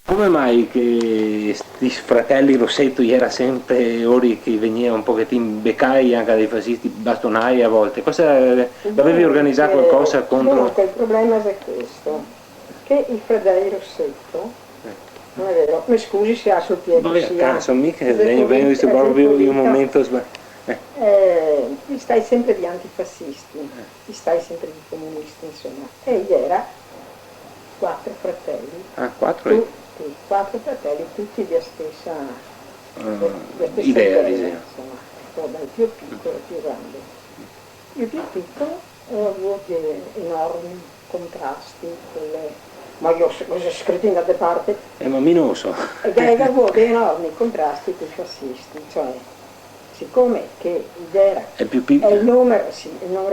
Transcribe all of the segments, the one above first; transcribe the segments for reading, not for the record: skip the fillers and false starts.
Come mai che sti fratelli Rossetto era sempre ora che veniva un pochettino beccai anche dai fascisti, bastonai a volte? Cosa avevi organizzato qualcosa contro? Dunque, il problema è questo, che i fratelli Rossetto, non è vero, mi scusi se ha sul piede Poi a sia... caso, mica vengo visto proprio in un momento sbagliato. Gli stai sempre di antifascisti, gli stai sempre di comunisti, insomma. E era 4 fratelli. Ah, 4? Tutti, 4 fratelli, tutti della stessa idea, insomma, dal più piccolo al più grande. Il più piccolo ha avuto enormi contrasti, ma io ho scritto in altre parti, ma minoso. e ha avuto enormi contrasti con i fascisti, cioè siccome che era il numero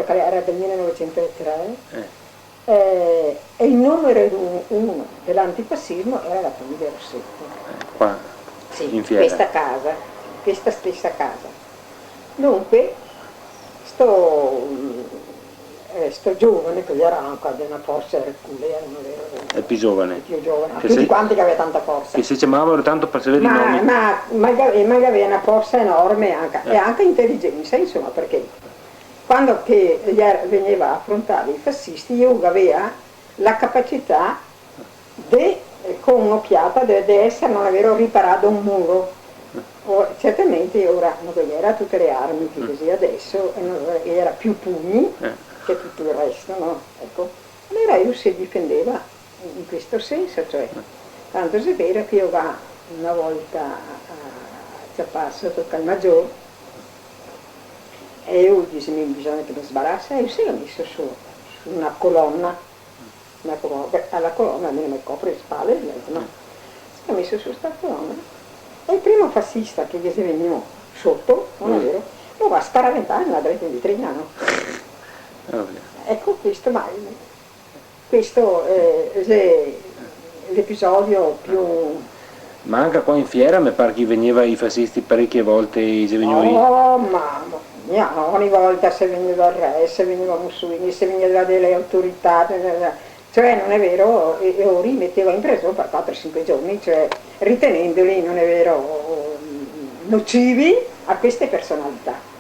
che era del 1903, e il numero uno dell'antifascismo era la famiglia Rossetto. Qua, sì, in Fiera. questa stessa casa. Dunque, sto giovane, che era anche di una forza herculea, non vero? È più giovane. Più giovane, tutti quanti che aveva tanta forza. Che si chiamavano tanto per sapere i nomi. Ma aveva una forza enorme anche, e anche intelligenza, insomma, perché quando che veniva a affrontare i fascisti, io aveva la capacità di, con un'occhiata, di essere, non avere riparato un muro. Certamente ora non era tutte le armi che così adesso, era più pugni che tutto il resto, no? Ecco. Allora io si difendeva in questo senso, cioè, tanto è vero che io una volta a Chiapasso, tocca al Maggiore, e io bisogna che mi sbarassa, e io si l'ho messo su una colonna, alla colonna almeno mi copre le spalle, no? Si l'ho messo su questa colonna, e il primo fascista che gli è venuto sotto, non è vero, lo va a sparaventare nella dritta di Trignano. Ecco questo, ma questo è l'episodio più... Ma anche qua in Fiera mi pare che veniva i fascisti parecchie volte, Oh, mamma mia, ogni volta se veniva il re, se veniva Mussolini, se veniva delle autorità, cioè non è vero, io rimetteva in preso per 4-5 giorni, cioè ritenendoli, non è vero, nocivi a queste personalità.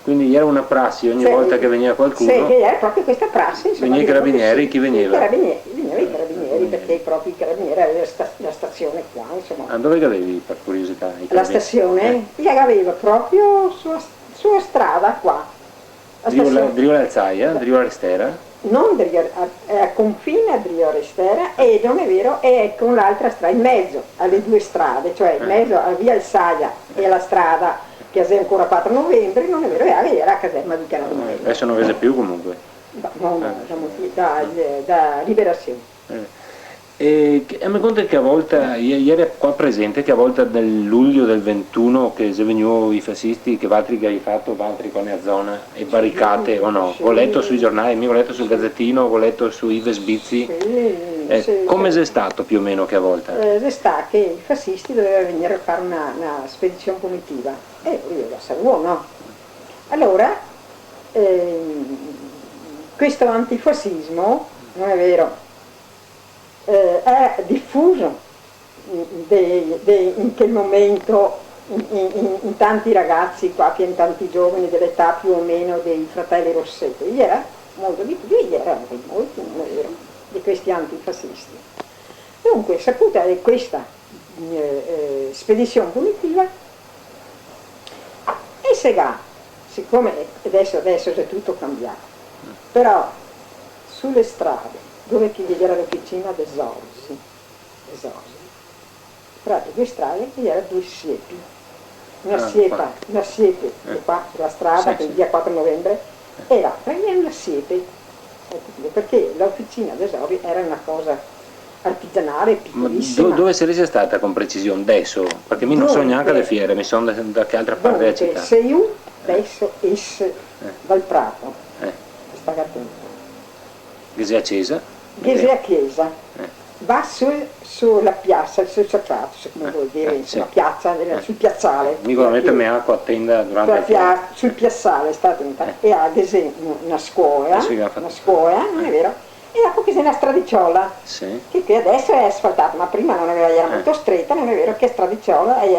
Quindi era una prassi ogni volta che veniva qualcuno? Sì, che era proprio questa prassi. Veniva i carabinieri, chi veniva? Veniva i carabinieri, perché proprio i carabinieri avevano la stazione qua, insomma. A dove avevi, per curiosità? La stazione li aveva proprio sulla strada qua. Di Riva Alzaia, di Riva Restera? Non a confine a Rio Restera, e non è vero, è con l'altra strada, in mezzo alle due strade, cioè in mezzo a via Alzaia e alla strada che è ancora 4 novembre, non è vero, era la caserma di Carabinieri. Adesso non vede più comunque? Da Liberazione. E mi conta che a volte, ieri qua presente, che a volte nel luglio del 21 che se venivano i fascisti, che altri che hai fatto, altri con la zona, e barricate o no? Ho letto sui giornali, ho letto sul Gazzettino, ho letto su Ives Bizzi. Come è stato più o meno che a volte? È stato che i fascisti dovevano venire a fare una spedizione punitiva, e io la saluto, no? Allora, questo antifascismo, non è vero, è diffuso in quel momento in tanti ragazzi qua, in tanti giovani dell'età più o meno dei fratelli Rossetto. Gli era molto di più, gli era molto, non è vero, di questi antifascisti. Dunque, saputa di questa spedizione punitiva, e Segà, siccome adesso è tutto cambiato, però sulle strade dove gli era l'officina del Zorzi, tra le due strade gli era 2 siepi, una siepe qua sulla strada, che è il dia 4 novembre, e l'altra era una siepe, perché l'officina del Zorzi era una cosa artigianale, piccolissima. Ma dove sei stata con precisione adesso? Perché mi non so neanche le fiere, mi sono da che altra parte della città. Se io adesso esce dal Prato, sta attento, Ghese accesa? Ghese a chiesa, va sulla piazza, sul sacrato, come vuol dire, insomma, piazza, sul piazzale. Mica la mettermi acqua a tenda durante la sul piazzale, sta attenta, e ha Ghese una scuola, non è vero? e dopo che c'è una stradiciola, Sì. che qui adesso è asfaltata, ma prima non aveva, era molto stretta, non è vero che è stradiciola, e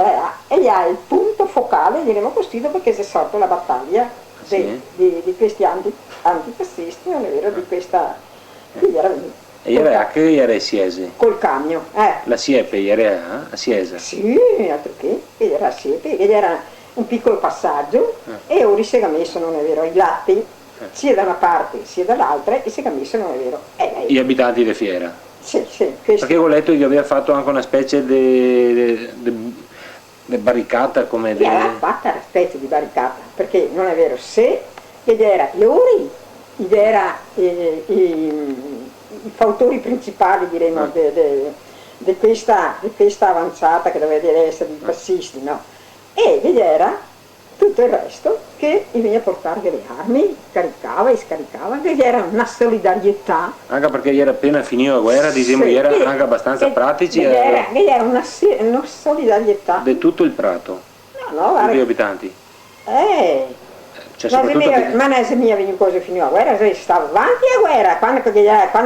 ha il punto focale, diremo così, dopo che si è sorta la battaglia Sì. di questi antifascisti, non è vero, di questa, che era E ieri anche ieri Siese. col camion, La Siepe ieri a Siesa. sì, altro che era a Siepe, ed era un piccolo passaggio, e ora si è messo, non è vero, i latti, sia da una parte sia dall'altra, e si è messo, non è vero, Gli abitanti di Fiera. sì, questo. Perché ho letto che aveva fatto anche una specie di barricata come Sì, aveva fatta una specie di barricata, perché non è vero, se ed era Iori, ed era i fautori principali, diremo, di questa avanzata che doveva essere di fascisti, no? E ed era tutto il resto che gli veniva a portare delle armi, caricava e scaricava, ed era una solidarietà. Anche perché ieri appena finito la guerra, diciamo, Sì, era sì, anche abbastanza pratici ed era una solidarietà. di tutto il prato, No, no, tutti guarda, gli abitanti. Cioè, ma soprattutto ma non è mia venuto così fino alla guerra, se stava avanti a guerra, quando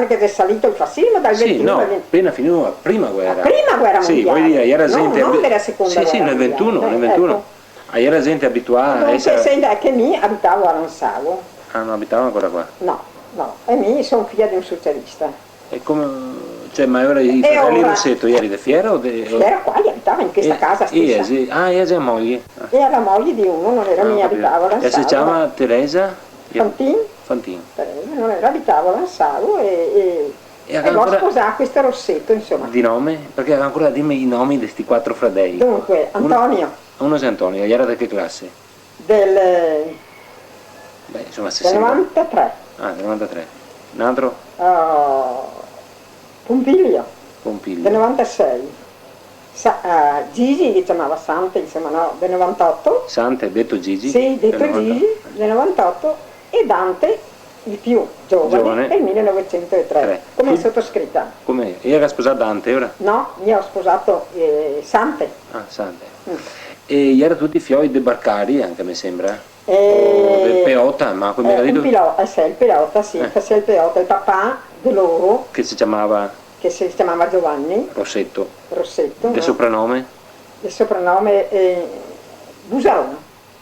che è salito il fascismo dal sì, 21 no, al 20. appena finito la prima guerra. La prima guerra Sì, mondiale. vuoi dire, era gente... non della seconda sì, sì, guerra nel 21, mondiale, nel 21. ecco. Era gente abituata a Dunque, essere... sembra che mi abitavo a Lansavo, Ah, non abitavano ancora qua. no, e mi sono figlia di un socialista. E come... Cioè, ma ora i E fratelli ora- Rossetto, ieri di Fiera o Era qua, gli abitava in questa casa stessa. Sì. Ah, è già moglie. E era moglie di uno, non era Ah, ho mi capito. abitavo a E si Lansavo. chiama Teresa? Fantin, Fantin. non era, abitavo a Lansavo e l'ho ancora- sposato questo Rossetto, insomma. Di nome? Perché aveva ancora dimmi i nomi di questi 4 fratelli. Dunque, Antonio, Uno è Antonio, gli era di che classe? del Beh, insomma, se del sembra... 93, Ah, del 93. Un altro? Pompilio, Pompilio. del 96, Gigi, che chiamava Sante, insomma no, del 98, Sante, detto Gigi. sì, detto del 90. Gigi, del 98, e Dante, il più giovane, Giovane. del 1903, Tre. come è Tu- sottoscritta. Come? E era sposato Dante ora? No, io ho sposato Sante. Ah, Sante. Mm. E gli erano tutti fioi de Barcari, anche mi sembra. O del E, Peota, ma come era un detto? pilota, sì, il pilota, sì, il pilota, il papà di loro, Che si chiamava che si chiamava Giovanni Rossetto. Rossetto, Il no? soprannome? Il soprannome Busarona,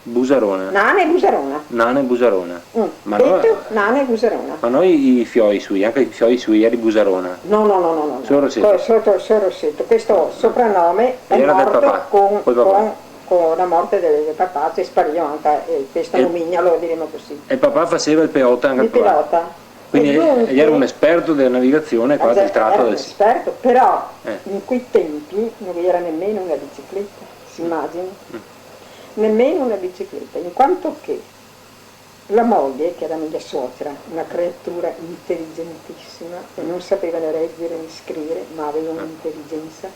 Busarona. Nane Busarona. Nane Busarona. Ma Detto Nane Busarona. Ma noi i fioi sui, anche i fioi sui, eri Busarona. No. Solo Rossetto. Solo Rossetto. Questo soprannome è Era del morto papà, col papà. con la morte del papà, si sparì anche questo E- nomignolo, diremo così. E il papà faceva il Peota anche Il al papà. pilota. Quindi E dunque- egli era un esperto della navigazione qua del tratto era un del... esperto, però Eh. in quei tempi non vi era nemmeno una bicicletta, si immagini? Nemmeno una bicicletta, in quanto che la moglie, che era mia suocera, una creatura intelligentissima, e non sapeva né leggere né scrivere, ma aveva un'intelligenza.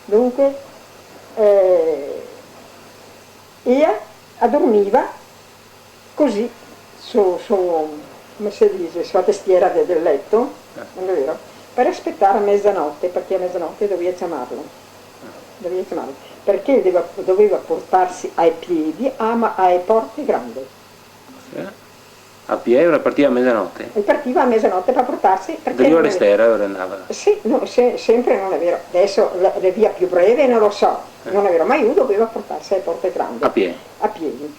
Dunque, ella addormiva così come si dice, sulla tastiera del letto, non è vero? Per aspettare a mezzanotte, perché a mezzanotte doveva chiamarlo, perché doveva portarsi ai piedi ai porti grandi. A piedi ora partiva a mezzanotte. E partiva a mezzanotte per portarsi, perché Delle non ore è- stera ora andava. Sì, no, sempre non è vero. Adesso la via più breve non lo so, non è vero, ma io dovevo portarsi ai porte grandi. A piedi. A piedi,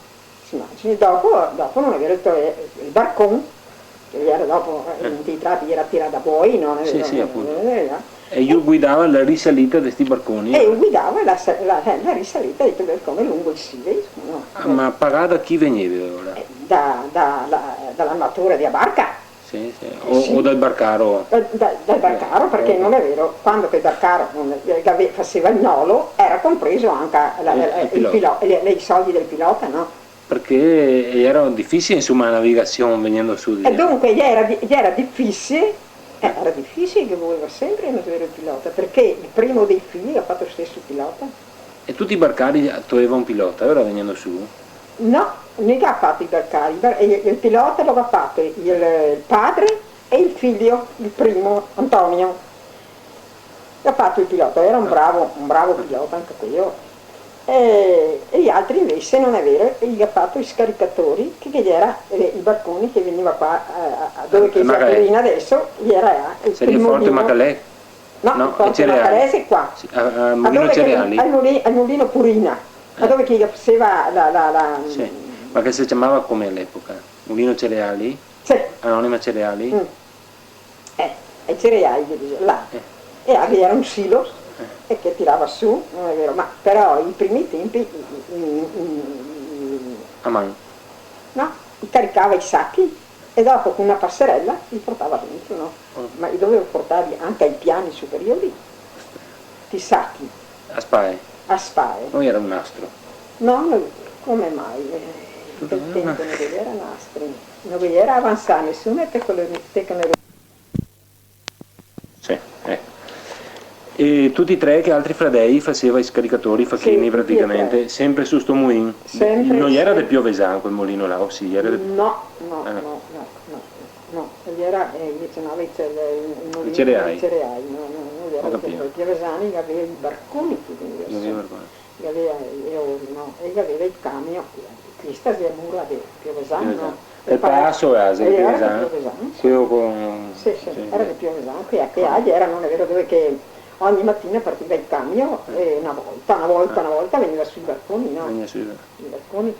si immagini. Dopo non è vero, il barcon, che era dopo intitolato, era tirato da buoi, non è Sì, vero? sì, appunto. No? E io guidava la risalita di questi barconi. E guidava la risalita di barcone lungo il Sive, no? Ma pagata chi veniva ora? Dall'armatura di Abarca. Sì. Sì. O dal barcaro? Dal Barcaro, perché non è vero, quando che il Barcaro faceva il nolo era compreso anche i soldi del pilota, no? Perché era difficile insomma la navigazione venendo su di E dunque gli era difficile che voleva sempre il pilota, perché il primo dei figli ha fatto lo stesso pilota. E tutti i barcari avevano un pilota, ora venendo su? No, mica ha fatto i Barcari, il pilota lo ha fatto il padre e il figlio, il primo, Antonio. Ha fatto il pilota, era un bravo pilota anche quello. E gli altri invece non è vero, gli ha fatto i scaricatori, che gli era i barconi che veniva qua, dove che c'è Torino adesso, gli era il Seria primo Forte Macalè? no, il Forte Macalè è qua, Sì, a Mulino Cereali? Al mulino Purina, a dove che faceva Sì, ma che si chiamava come all'epoca? Mulino Cereali? Sì. Anonima Cereali? Ai cereali, là. E era un silo e che tirava su, non è vero, ma però i primi tempi A mano? no, caricava i sacchi e dopo con una passerella li portava dentro, no? Ma io dovevo portarli anche ai piani superiori, i sacchi, A Spae? a spae. O era un nastro? No, come mai? In quel tempo non era nastri, non era avanzare nessuna tecnologia. Sì, ecco. E tutti e tre che altri fradei faceva i scaricatori, facchini Sì, praticamente, sempre su sto mulino? Sempre, non era sempre. del Piovesan quel mulino là, o sì? Era del... No, era invece no, il mulino I cereali? dei cereali, non era il Piovesani, che aveva i barconi che venivano su, che aveva le ore, no, e che aveva il camion, questa si è mura del Piovesani, no? Il passo era del Piovesan? Quello con... Sì, era del Piovesani, che era, non è vero, dove che ogni mattina partiva il camion e una volta veniva sui barconi, no? Veniva sui I barconi.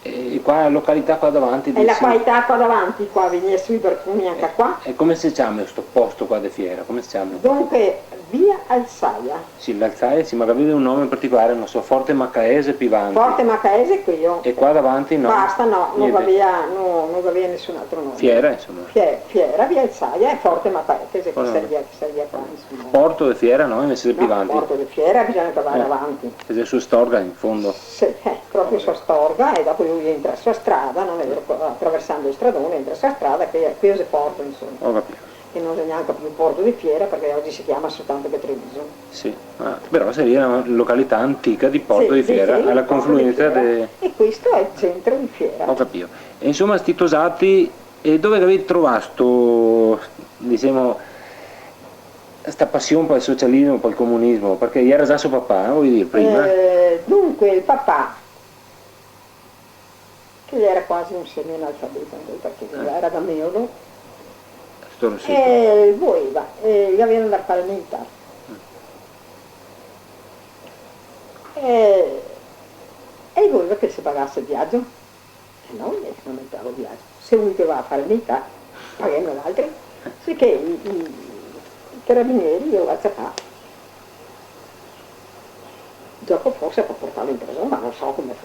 E qua la località qua davanti? E la qualità qua davanti, qua veniva sui barconi anche qua. E come si chiama questo posto qua di fiera? Come si chiama? Dunque, via Alzaia. Sì, l'Alzaia, sì, ma aveva un nome particolare, non so, Forte Macaese Pivanti. Forte Macaese qui io. E qua davanti no? Basta, no, non aveva nessun altro nome. Fiera, insomma. Fiera, via Alzaia e Forte Macaese, che servia qua, insomma. Porto di Fiera, no? Invece di Pivanti. Porto di Fiera bisogna trovare avanti. È su Storga, in fondo. Sì, proprio su Storga, e dopo lui entra sulla strada, non è vero, attraversando il stradone, entra sulla strada, qui è Porto, insomma. Ho capito. Che non è neanche più Porto di Fiera, perché oggi si chiama soltanto che Treviso. Sì, però sarebbe una località antica di Porto di Fiera, alla confluenza E questo è il centro di Fiera. Ho capito. E insomma, sti tosati, e dove avete trovato, diciamo, questa passione per il socialismo, per il comunismo? Perché era già suo papà, vuoi dire prima? Dunque, il papà, che era quasi un semi-analfabeto, perché era da Meolo, e voleva, gli avevano da fare militare. E voleva che si pagasse il viaggio, e no, invece non metteva il viaggio. Se lui che va a fare militare, pagano gli altri, sicché i carabinieri io vado a fare. Dopo forse per portarlo in prigione, ma non so come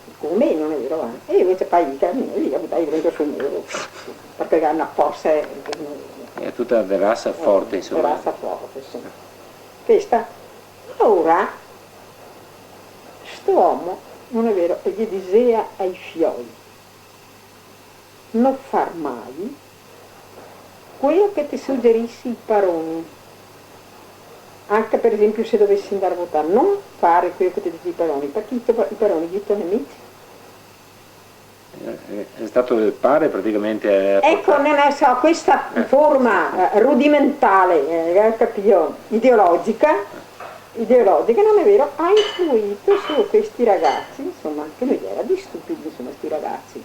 non è vero, e invece poi i carabinieri gli abitavano dentro sul muro, perché hanno forse... È tutta di razza forte, insomma. Di razza forte, sì. Questa, ora, sto uomo, non è vero, gli diceva ai fioi, non far mai quello che ti suggerissi i paroni, anche per esempio se dovessi andare a votare, non fare quello che ti dici i paroni, perché i paroni gli tuoi nemici. È stato il padre praticamente... Ecco, non so, questa forma rudimentale, capito, ideologica, non è vero, ha influito su questi ragazzi, insomma, che lui era di stupidi, insomma, questi ragazzi.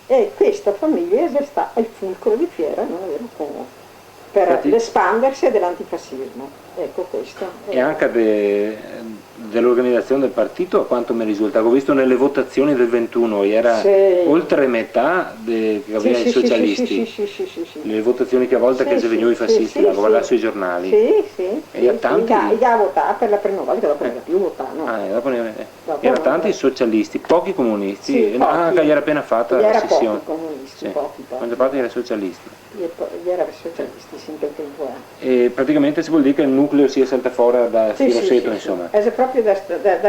E questa famiglia sta al fulcro di Fiera, non è vero, per l'espandersi dell'antifascismo. Ecco questo. E anche dell'organizzazione del partito, a quanto mi risulta, ho visto nelle votazioni del 21, era oltre metà che aveva i socialisti, le votazioni che a volte che si venivano i fascisti, la guardare sui giornali. E tanti... ha votato per la prima volta, dopo non era più votato. Erano tanti socialisti, pochi comunisti, anche gli era appena fatta la sessione. Pochi comunisti, pochi. La maggior parte era socialisti. Gli era socialisti, sì, in quel tempo E praticamente si vuol dire che il nucleo sia salta fuori da Filoseto, insomma. È proprio da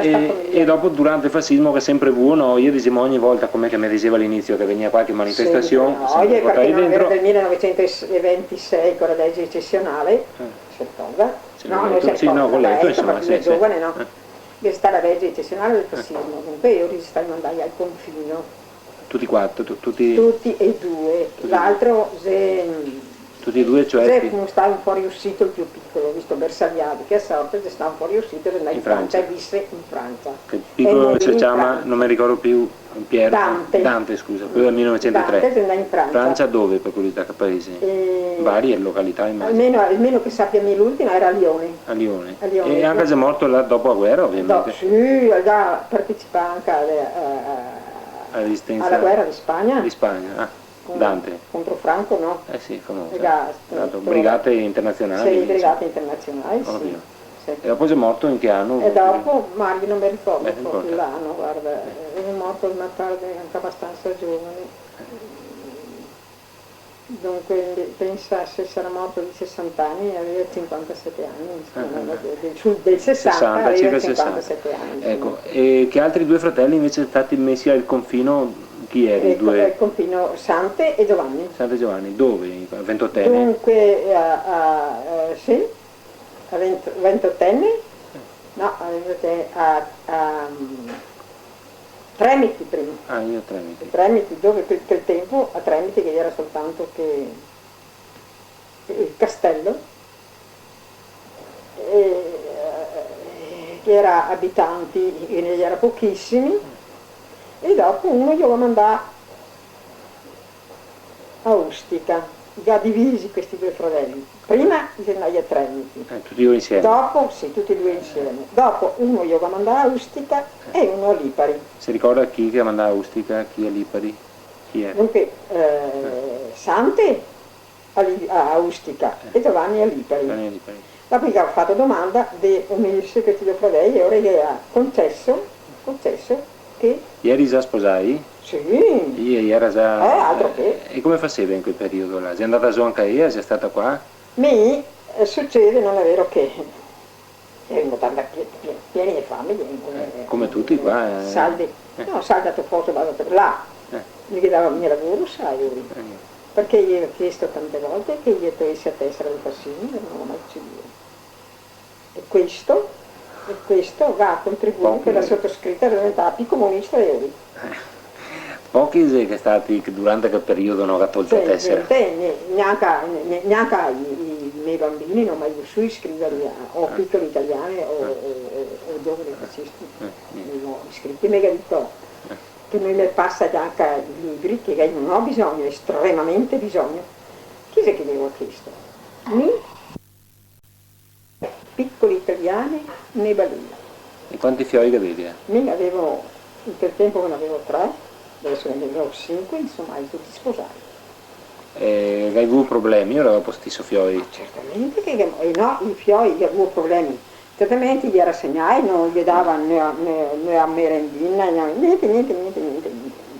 e dopo durante il fascismo che sempre buono, io dicevo ogni volta, come che mi diceva all'inizio che veniva qualche manifestazione, perché non era del 1926 con la legge eccezionale, giovane, no? Che sta la legge eccezionale del fascismo, dunque io ristai mandai al confino. Tutti e quattro? Tutti e due, l'altro Tutti e due, cioè? Giuseppe non stava un po' riuscito il più piccolo, visto Bersagliati, che a sorte stava un po' riuscito ed andò in Francia e visse in Francia. Il piccolo si chiama, non mi ricordo più, Pier Dante, scusa, quello del 1903. Dante andò in Francia. Francia dove, per curiosità, che paese? Varie località, immagino. Almeno che sappia me l'ultima era a Lione. A Lione. A Lione. E anche se è morto là dopo la guerra, ovviamente. Sì, già partecipa anche alla guerra di Spagna. Di Spagna, Dante. Contro Franco, no? Sì, famoso. Brigate internazionali. Sì, brigate internazionali, sì. E dopo è morto in che anno? E dopo, ma io non mi ricordo proprio l'anno, guarda, è morto una tarde anche abbastanza giovane. Dunque pensa, se sarà morto di 60 anni aveva 57 anni, del 60 aveva 57 anni. Ecco, e che altri due fratelli invece stati messi al confino? Chi eri? Il confino Sante e Giovanni. Sante Giovanni, dove? A ventottenne? Dunque, sì, a ventottenne, no, a Tremiti prima. Io a Tremiti. Tremiti, dove quel tempo a Tremiti che era soltanto che il castello, che era abitanti, ne era pochissimi, e dopo uno glielo mandò a Ustica, già divisi questi due fratelli. Prima andai a Tremiti. Tutti e due insieme? Dopo, sì, tutti e due insieme. Dopo uno glielo mandò a Ustica e uno a Lipari. Si ricorda chi che mandava a Ustica, chi a Lipari? Chi è? Dunque, Sante a Ustica e Giovanni a Lipari. Dopo gli ho fatto domanda di unirsi questi due fratelli e ora gli ha concesso che... Ieri già sposai? Sì. Ieri era già... altro che... E come faceva in quel periodo là? Sei andata giù anche io? Sei stata qua? Mi succede, non è vero che erano pieni di fame, come tutti qua. Saldi, no, saldato foto, vado per là, mi chiedeva il mio lavoro, sai, perché gli ho chiesto tante volte che gli togliesse a tessera del Fassini, non ho mai civile. E questo va a contribuire che la sottoscritta era diventata più comunista di lui. Pochi che stati durante quel periodo non ha tolto la tessera? Neanche i miei bambini non mai su iscriverli o piccoli italiani o giovani fascisti, non ho iscritti, mi ha detto che non mi passa anche i libri, che io non ho bisogno, estremamente bisogno. Chi è che glielo ha chiesto? Piccoli italiani nei balini. E quanti fioi avevi? Ne avevo, in quel tempo ne avevo 3, adesso ne avevo 5, insomma, tutti sposati. Hai avuto problemi o avevo postisso fioi? Ma certamente che no, i fioi gli avevo problemi. Certamente gli era segnai, non gli davano né a merendina, niente.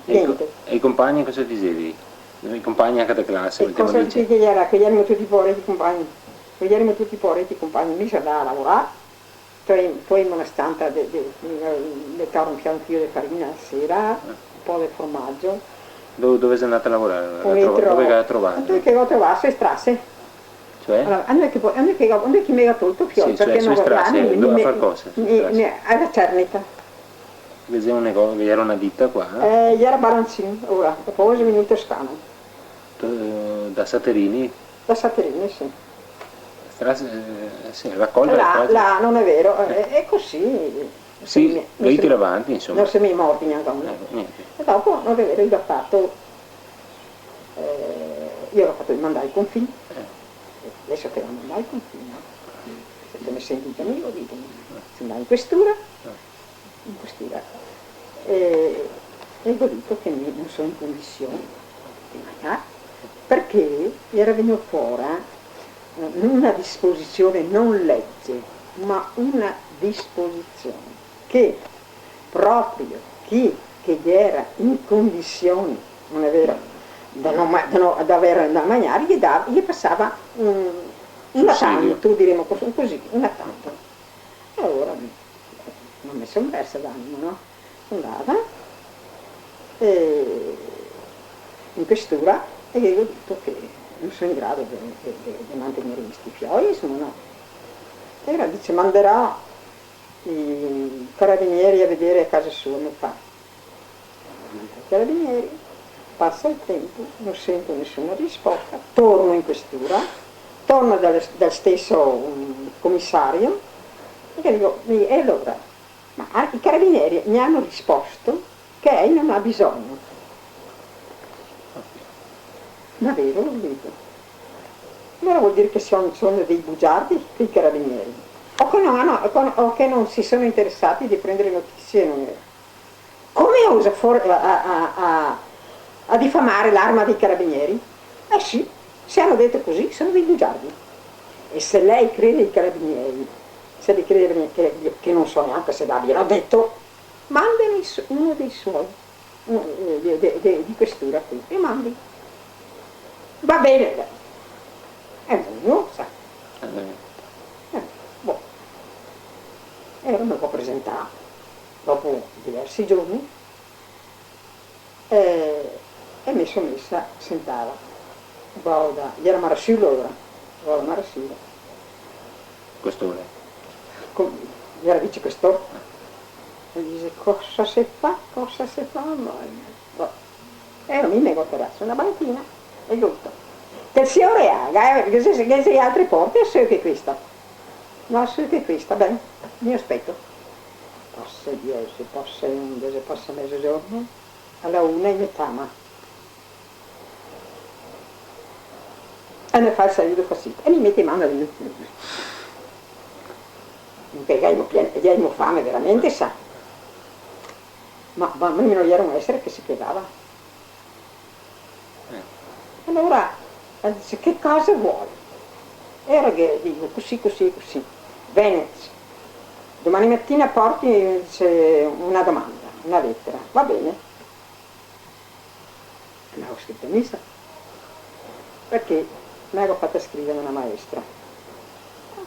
E i compagni cosa dicevi? I compagni anche da classe? E cosa dicevi che erano tutti poveri i compagni? Che erano tutti poveri i compagni, mi si andava a lavorare, poi in una stanza mettevano un fianchio di farina a sera, un po' di formaggio. Dove sei andata a lavorare? Dove hai trovato? Dove che ho trovato, le strasse. Cioè? Allora, a noi che mi ha tolto fiori, sì, perché cioè, non strasse, dove fare cosa? Alla Cernita. Vedevo un negozio, vi era una ditta qua? Gli era Baranzin, ora, dopo è venuto Toscano. Da Saterini? Da Saterini, sì. Sì, raccolta là non è vero, è così. Sì, devi tirare avanti, insomma. Non siamo morti neanche uno. E dopo non è vero, io ho fatto, io l'ho fatto il mandato ai confini, adesso te lo mandai ai confini, se te ne sentite amico, dite, si andava in questura, e ho detto che non sono in condizione di mangiare, perché era venuto fuori una disposizione, non legge, ma una disposizione che proprio chi che era in condizioni, non è vero, da avere da mangiare, gli passava una tanto, diremo così, una tanto. E allora non mi sono persa d'animo, no? Andava in questura e gli ho detto che non sono in grado di mantenere questi fioi, insomma no. E ora dice, manderò i carabinieri a vedere a casa sua, mi fa. I carabinieri passa il tempo, non sento nessuna risposta, torno in questura, torno dal stesso commissario e dico, e allora, ma i carabinieri mi hanno risposto che lei non ha bisogno. Ma vero, lo dico. Allora vuol dire che sono dei bugiardi i carabinieri, o che non si sono interessati di prendere notizie. Come osa a diffamare l'arma dei carabinieri? Eh sì, se hanno detto così, sono dei bugiardi. E se lei crede ai carabinieri, se li crede che non so neanche se l'abbiano detto, mandami uno dei suoi, di questura qui, e mandi. Va bene, no, sa. Boh. E ero un po' presentato, dopo diversi giorni, e mi sono messa, sentava, gli era Marasillo allora, guarda Marasillo. Quest'ora. Gli era vicequestore. E dice, cosa si fa? Boh. Ero mi negozio una banchina e tutto. Che signore ha, che se altre porte, so che questa. No, so che questa, bene, mi aspetto. Passa 10, passa 11, passa mezzogiorno, alla 1 in metà, ma. E mi fa il saluto così, e mi mette in mano lì. Perché gli abbiamo fame veramente, sa. Ma nemmeno gli era un essere che si chiedava. Allora, dice, che cosa vuole? Era che dico, così. Bene, domani mattina porti una domanda, una lettera, va bene? L'avevo scritta in messa, perché me l'ho fatta scrivere una maestra.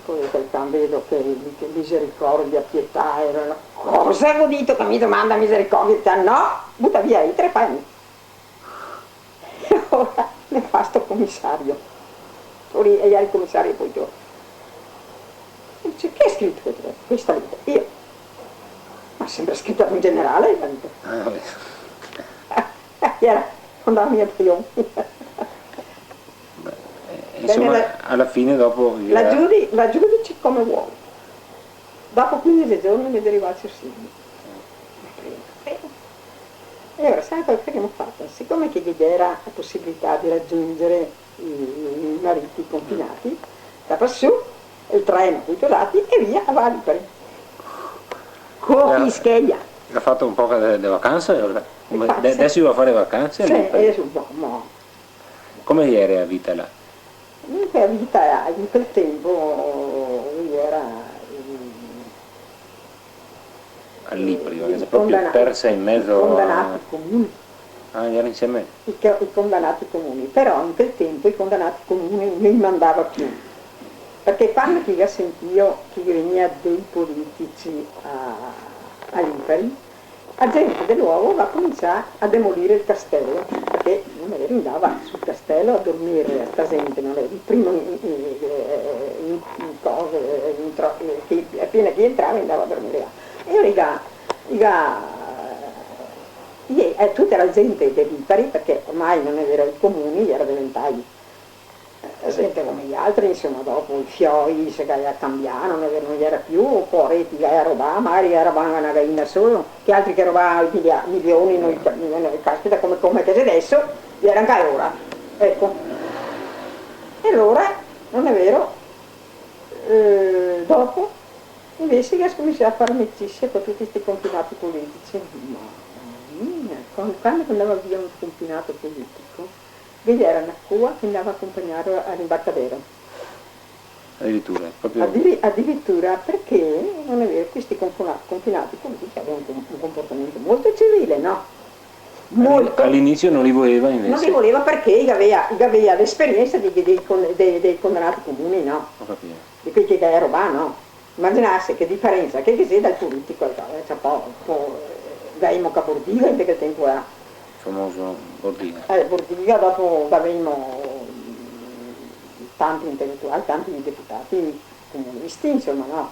Poi quel vedo che misericordia, pietà, erano. Cosa avevo detto che mi domanda misericordia, pietà? No, butta via i 3 panni. E ora ne fa sto commissario. E il commissario poi tu. E dice, che hai scritto questa lettera? Io. Ma sembra scritto da un generale la lettera. Era andava via prima. Insomma, alla fine dopo. La giudice come vuole. Dopo 15 giorni mi deriva il sussidio. E ora, sai cosa che abbiamo fatto? Siccome che gli era la possibilità di raggiungere i mariti confinati, da su, il treno, titolati e via a Valipari. Con Fischeglia. Ha fatto un po' di vacanze? Adesso va a fare vacanze? Sì, adesso un po', no. Come era la vita là? Comunque la vita in quel tempo lui era al Lipri, perché proprio persa in mezzo i condannati comuni. Ah, era insieme? I condannati comuni, però in quel tempo i condannati comuni non li mandava più, perché quando chi ha sentito che veniva dei politici a Lipari, la gente del luogo va a cominciare a demolire il castello, perché non andava sul castello a dormire a sta gente, non era il primo che appena chi entrava andava a dormire là. E tutta la gente dei Lipari, perché ormai non erano i comuni, era diventati gente come gli altri, insomma, dopo i fioi se a cambiare, non era più, poi ti a rubare, magari rubava una gallina solo, che altri che rubavano milioni, noi caspita come che adesso, erano anche ora, ecco. E allora, non è vero, dopo, invece che ha cominciato a fare amicizia con tutti questi confinati politici, quando andava via un confinato politico, vedi era una cua che andava a accompagnare all'imbarcadero. Addirittura, proprio. Addirittura perché, non è vero, questi confinati politici avevano un comportamento molto civile, no? Molto. All'inizio non li voleva invece. Non li voleva perché aveva l'esperienza dei condannati comuni, no? Ho capito. Di quelli che era roba, no? Immaginarsi che differenza che sia dal politico, c'è un po' Gaimo Cabordiga in quel tempo era. Famoso Bordiga. Bordiga, dopo avevamo tanti intellettuali, tanti deputati comunisti, insomma, no?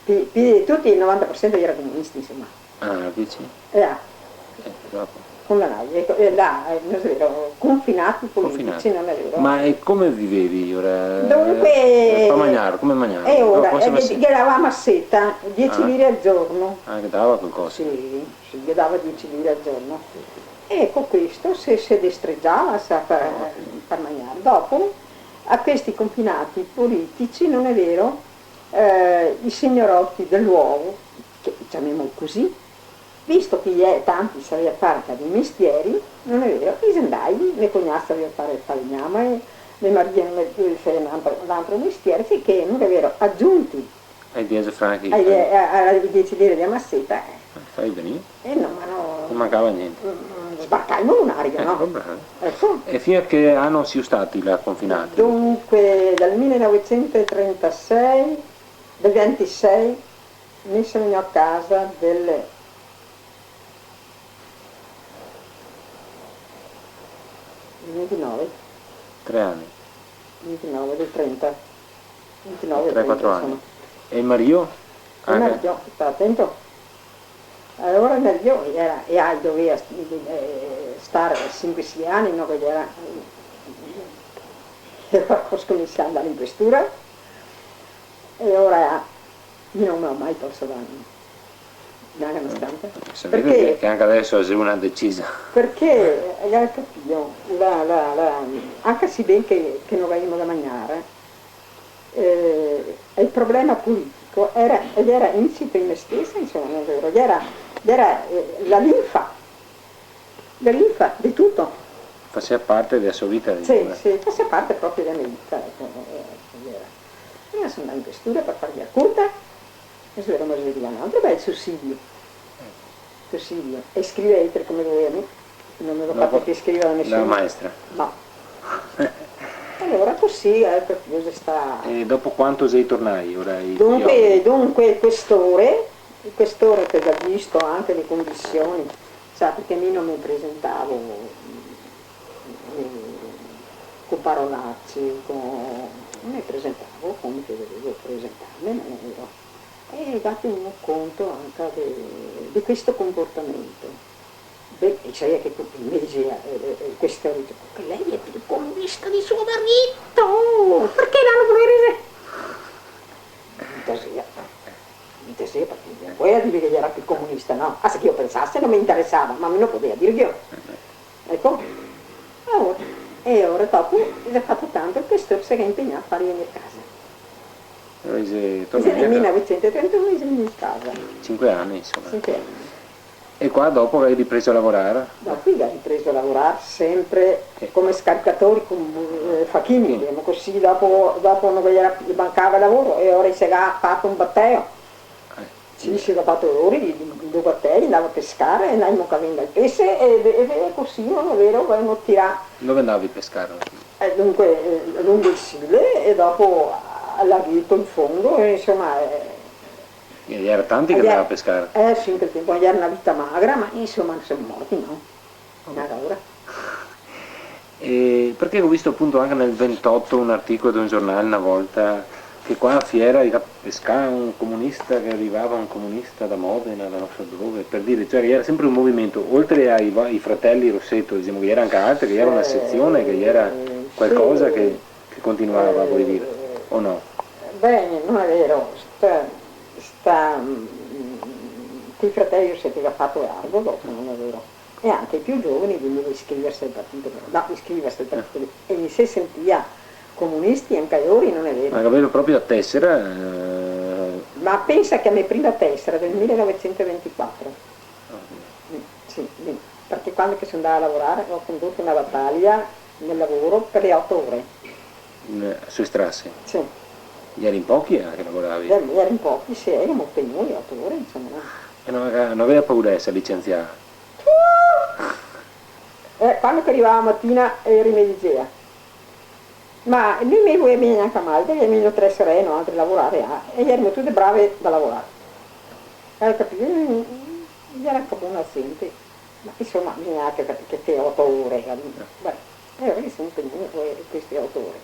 Tutti il 90% erano comunisti, insomma. Ah, dici? Yeah. Dopo. con la nave, là, non è vero, confinati politici, Confinati. non è vero. Ma e come vivevi ora? Dunque, Per mangiare, come mangiavi? e ora, Come si gli davamo a setta, 10 Ah. lire al giorno. Ah, che dava qualcosa? Sì, gli dava 10 lire al giorno. E con questo si destreggiava per mangiare. Dopo, a questi confinati politici, non è vero, i signorotti dell'uovo, che chiamiamo così, visto che tanti sapevano fare dei mestieri, non è vero, i zendai, le cognazze sapevano fare il falegname, le margine facevano un altro mestiere, sicché, non è vero, aggiunti Ai 10 franchi? ai 10 lire di massetta, Fai benissimo. e non Non mancava niente. sbarcavamo un'aria, no? Bravo. Ecco. E fino a che anno siamo stati là confinati? Dunque, dal 1936, del 26, mi sono a casa del 29, 3 anni, 29 del 30, 29 del 3-4 30, anni. E Mario? E Mario, sta attento. Allora Mario doveva stare 5-6 anni, no, che era scommissato in questura, e ora io non mi ho mai tolto la nonostante. Sapete che anche adesso sei una decisa. Perché, capito, anche se ben che non avevamo da mangiare, il problema politico era insito in me stessa, insomma, non è vero, era la linfa di tutto. Faceva parte della sua vita. Sì, faceva parte proprio della mia vita. Io sono andata in questura per fargli la curta, e se erano svegliati un altro bel sussidio. E scrivete come dovevo, non me lo fatto che scrivere a nessuno. La maestra. No. Allora così, cosa sta. E dopo quanto sei tornai? Ora Dunque il questore che ha visto anche le condizioni, sa, perché io non mi presentavo con parolacce, non mi presentavo come che dovevo presentarmi, non è vero. E date un conto anche di questo comportamento. Beh, e c'è che invece questo dice che lei è più comunista di suo marito, perché l'hanno preso? Dite perché non puoi dire che era più comunista, no? Ah, se io pensasse non mi interessava, ma me lo poteva dire io. Ecco. E ora dopo si è fatto tanto che questo si è impegnato a fare venire a casa. Nel 1931 è venuto in casa. 5 anni, insomma. 5 anni. E qua dopo hai ripreso a lavorare? Dopo ha ripreso a lavorare sempre come scaricatori con facchini, così dopo non gli mancava lavoro e ora si è fatto un batteo. Ci si è fatto ore di 2 batteri, andava a pescare e andiamo a vendere il pesce e così, non è vero, volevano tirare. Dove andavi a pescare? Dunque lungo il Sile e dopo all'Agito in fondo, e insomma. E era tanti che andavano a pescare? Sì, in quel tempo era una vita magra, ma insomma non siamo morti, no? Ora. E perché ho visto appunto anche nel 28 un articolo di un giornale una volta che qua a Fiera era pescare un comunista, che arrivava un comunista da Modena, da non so dove, per dire, cioè era sempre un movimento, oltre ai fratelli Rossetto, diciamo che era anche altro, che era una sezione, che era qualcosa che continuava, vuoi dire, o no? Bene, non è vero, i fratelli Rossetto che ha fatto largo dopo, non è vero. E anche i più giovani venivano a iscriversi al partito, e mi si sentiva comunisti anche loro, non è vero. Ma avevo proprio a tessera? Ma pensa che a me prima tessera del 1924, sì, perché quando che sono andata a lavorare ho condotto una battaglia nel lavoro per le 8 ore. Sui strassi? Sì. Eri in pochi che lavoravi? Ero in pochi, sì, ero molto in noi, 8 ore, insomma. E non aveva paura di essere licenziata? Quando che arrivava la mattina ero in Elisea. Ma lui mi voleva neanche male, perché mio 3 sorelle, no, altre lavorare, e erano tutte brave da lavorare. Hai capito? Gli era un po' un assente, ma insomma bisogna anche che te 8 ore. Beh, e ora sono impegnati queste 8 ore.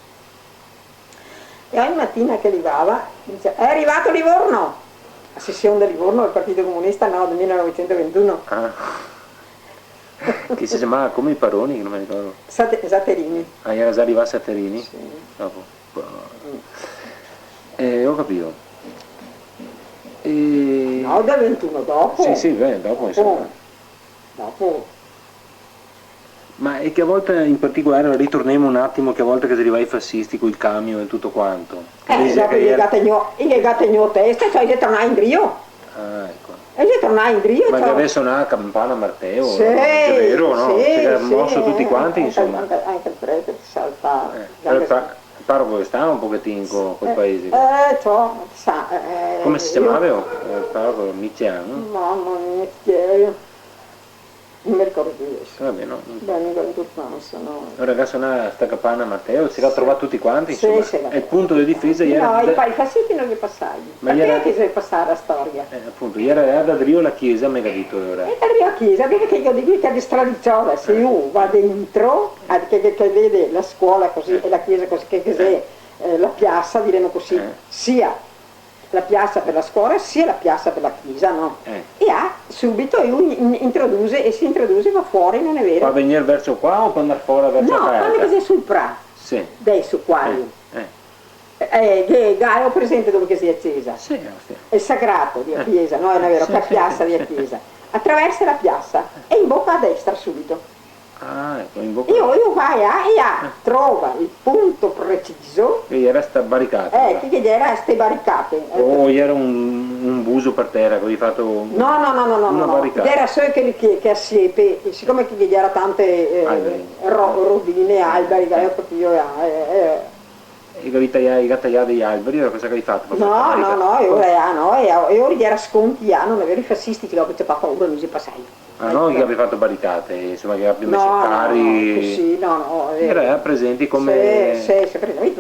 E ogni mattina che arrivava, dice, è arrivato Livorno! La sessione di Livorno del Partito Comunista, no, del 1921. che si chiamava come i Paroni, che non mi ricordo. Zaterini. Ah, era già arrivato a Saterini? Sì. Dopo. Ho capito. E... No, del 21 dopo. Sì, sì, beh, dopo insomma. Dopo. Ma è che a volte in particolare ritorniamo un attimo che a volte che si arriva ai fascisti con il camion e tutto quanto. Dopo gli gatte testa, cioè gli tornai in Rio. Ah, ecco. E gli tornai in Rio. Ma che avesse una campana Matteo, sì, è vero, no? Sì, Che ha mosso sì, tutti quanti, insomma. Anche il prete saltava. Il parroco che stava un pochettino con quel paese. Come si chiamava? Il parroco Miziano? Mamma mia, non mi ricordo più adesso. Vabbè, no. No. Un ragazzo sta campana Matteo, si l'ha trovato tutti quanti, insomma. Sì, E il punto di difesa no, era... i fascisti non li passai. Ma perché che devi passare la storia? Appunto, era da Rio la chiesa, mi ha capito ora. E da Rio chiesa, perché io dico che è di tradizione, se io va dentro, che vede la scuola così e la chiesa così, che la piazza, diremo così, sia la piazza per la scuola sia la piazza per la chiesa, no? E subito si introduce, va fuori, non è vero? Fa venire verso qua o può andare fuori verso no, casa? No, quando è sul Pra, sì. adesso qua. Gaio presente dove che si è accesa. Sì. È il sagrato di chiesa, no? È vero, la piazza di chiesa. Attraversa la piazza e in bocca a destra subito. Ah, ecco, in bocca. Io vai trova il punto preciso. E era sta barricata. Che era ste barricate. Era un buso per terra, che avevi fatto una barricata. Era solo che assieme, siccome che gli era tante rovine, alberi, E che avevi tagliato gli alberi, era cosa che avevi fatto? Io gli era sconti, non avevo i fascisti che lo aveva paura, non si passai. Ah no, che avevi fatto barricate, insomma che avevi messo cari... Era presenti come... Sì, presenti,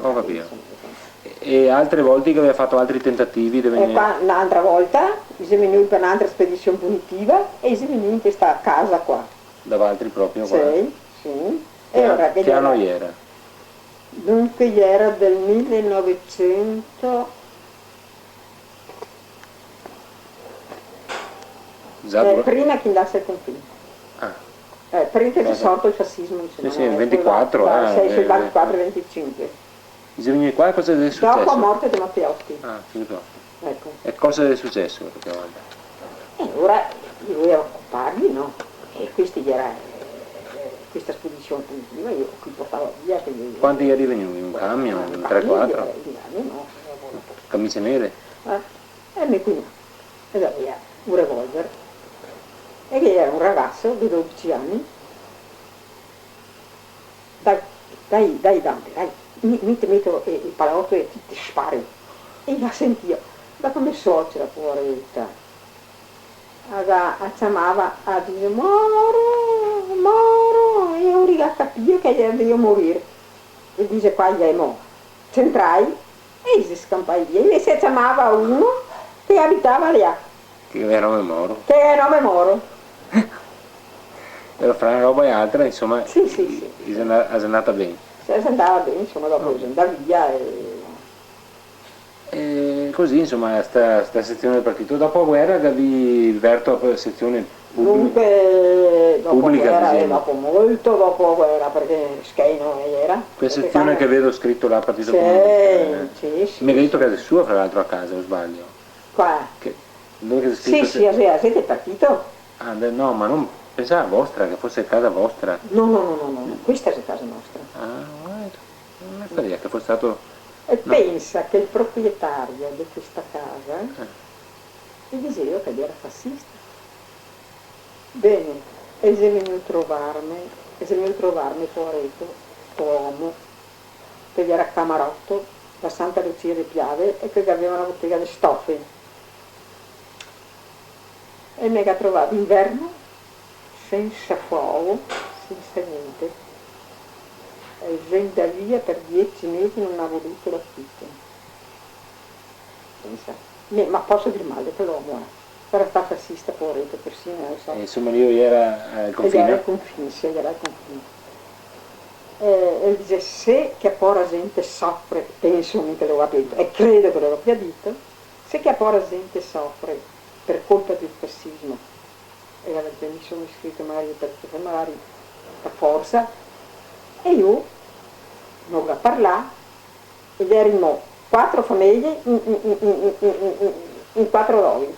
ho capito. E altre volte che aveva fatto altri tentativi di venire... Un'altra volta, si veniva per un'altra spedizione punitiva e si veniva in questa casa qua. Davanti proprio qua? Sì. Che anno era? Dunque era del 1900... prima che andasse al confine. Prima che sia sorto il fascismo. Sì, 24. Sul 24-25. Si veniva qua e cosa è successo? Dopo la morte di Matteotti. Subito. Ecco. E cosa è successo? Ora lui era occuparli, no? E questi era questa spedizione punitiva, io qui portavo via. Quanti eri venuti? Un camion? 3-4? No. Camicie nere? E mi qui e da via un revolver. E che era un ragazzo di 12 anni. Dai, mi metto il palotto e ti spari. E io sentivo, dopo mia suocera, poveretta, chiamava a dire moro, e io riga capire che devo morire. E dice qua gli è mo. C'entrai e si scampai via. Invece chiamava uno che abitava lì. Che era nome Moro. Però fra una roba e altra, insomma, sì. è andata bene. Se andava bene, insomma, dopo si andava via e così, insomma, sta sezione del partito. Dopo la guerra avevi verto la sezione pubblica. Dunque, dopo molto dopo la guerra, perché Scheino era. Quella sezione che vedo scritto là, partito comunista. Sì. Mi hai detto che è sua, fra l'altro, a casa, o sbaglio? Qua? Sì, siete partito? No, ma non pensava vostra, che fosse casa vostra. No, questa è casa nostra. Non mi pare che fosse stato... E pensa che il proprietario di questa casa gli diceva che era fascista. Bene, e si è venuto a trovarmi poveretto, uomo, che era camarotto, da Santa Lucia di Piave e che aveva una bottega di stoffe. E mi ha trovato inverno, senza fuoco, senza niente. E venda via per 10 mesi non ha voluto l'affitto. Pensa. Ma posso dire male per l'uomo, era stato fascista, poveretto, persino, non so. Insomma, io era al confine? Era al confine, sì, era al confine. E dice, se che a pora gente soffre, penso che lo abbia detto, e credo che lo abbia detto, se che a pora gente soffre per colpa del fascismo, e mi sono iscritto magari per forza, e io non ho parlato, ed erano 4 famiglie in 4 rovi.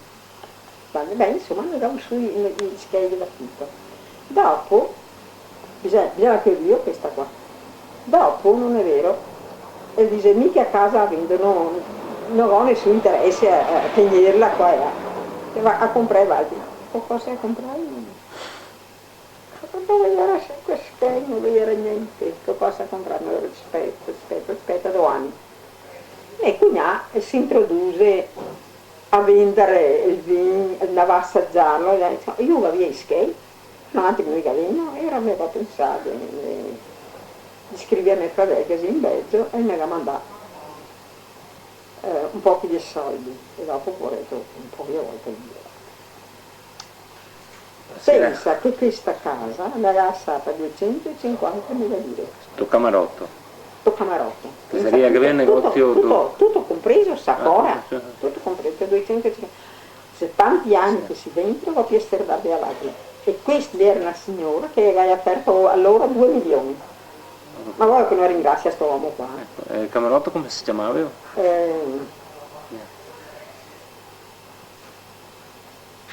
Beh, insomma, andavo su gli schegli da tutto. Dopo, bisogna che io questa qua. Dopo, non è vero, e dice, mica a casa vendono, non ho nessun interesse a tenerla qua e là. E va a comprare valdi. Cosa a comprare? Dove era sempre schegli, non era niente. Che possa comprare? Aspetta, 2 anni. E quindi si introduce a vendere il vino, andava a assaggiarlo, e io avevo i schegli, un attimo di galeno, e ora mi aveva pensato di scrivere a mio fratello che è in Belgio e mi aveva mandato un po' di soldi, e dopo ho detto un po' di volte via. Pensa che questa casa mi aveva stata 250.000 lire. Tu camarotto. Camarotto. Che sarebbe che aveva il negozio tutto compreso, Sacora, tutto compreso, 250. Se tanti anni che si dentro va più essere dati all'altro. E questa era una signora che aveva aperto allora 2 milioni. Ma vuoi che non ringrazia sto uomo qua? Ecco, il camarotto come si chiamava?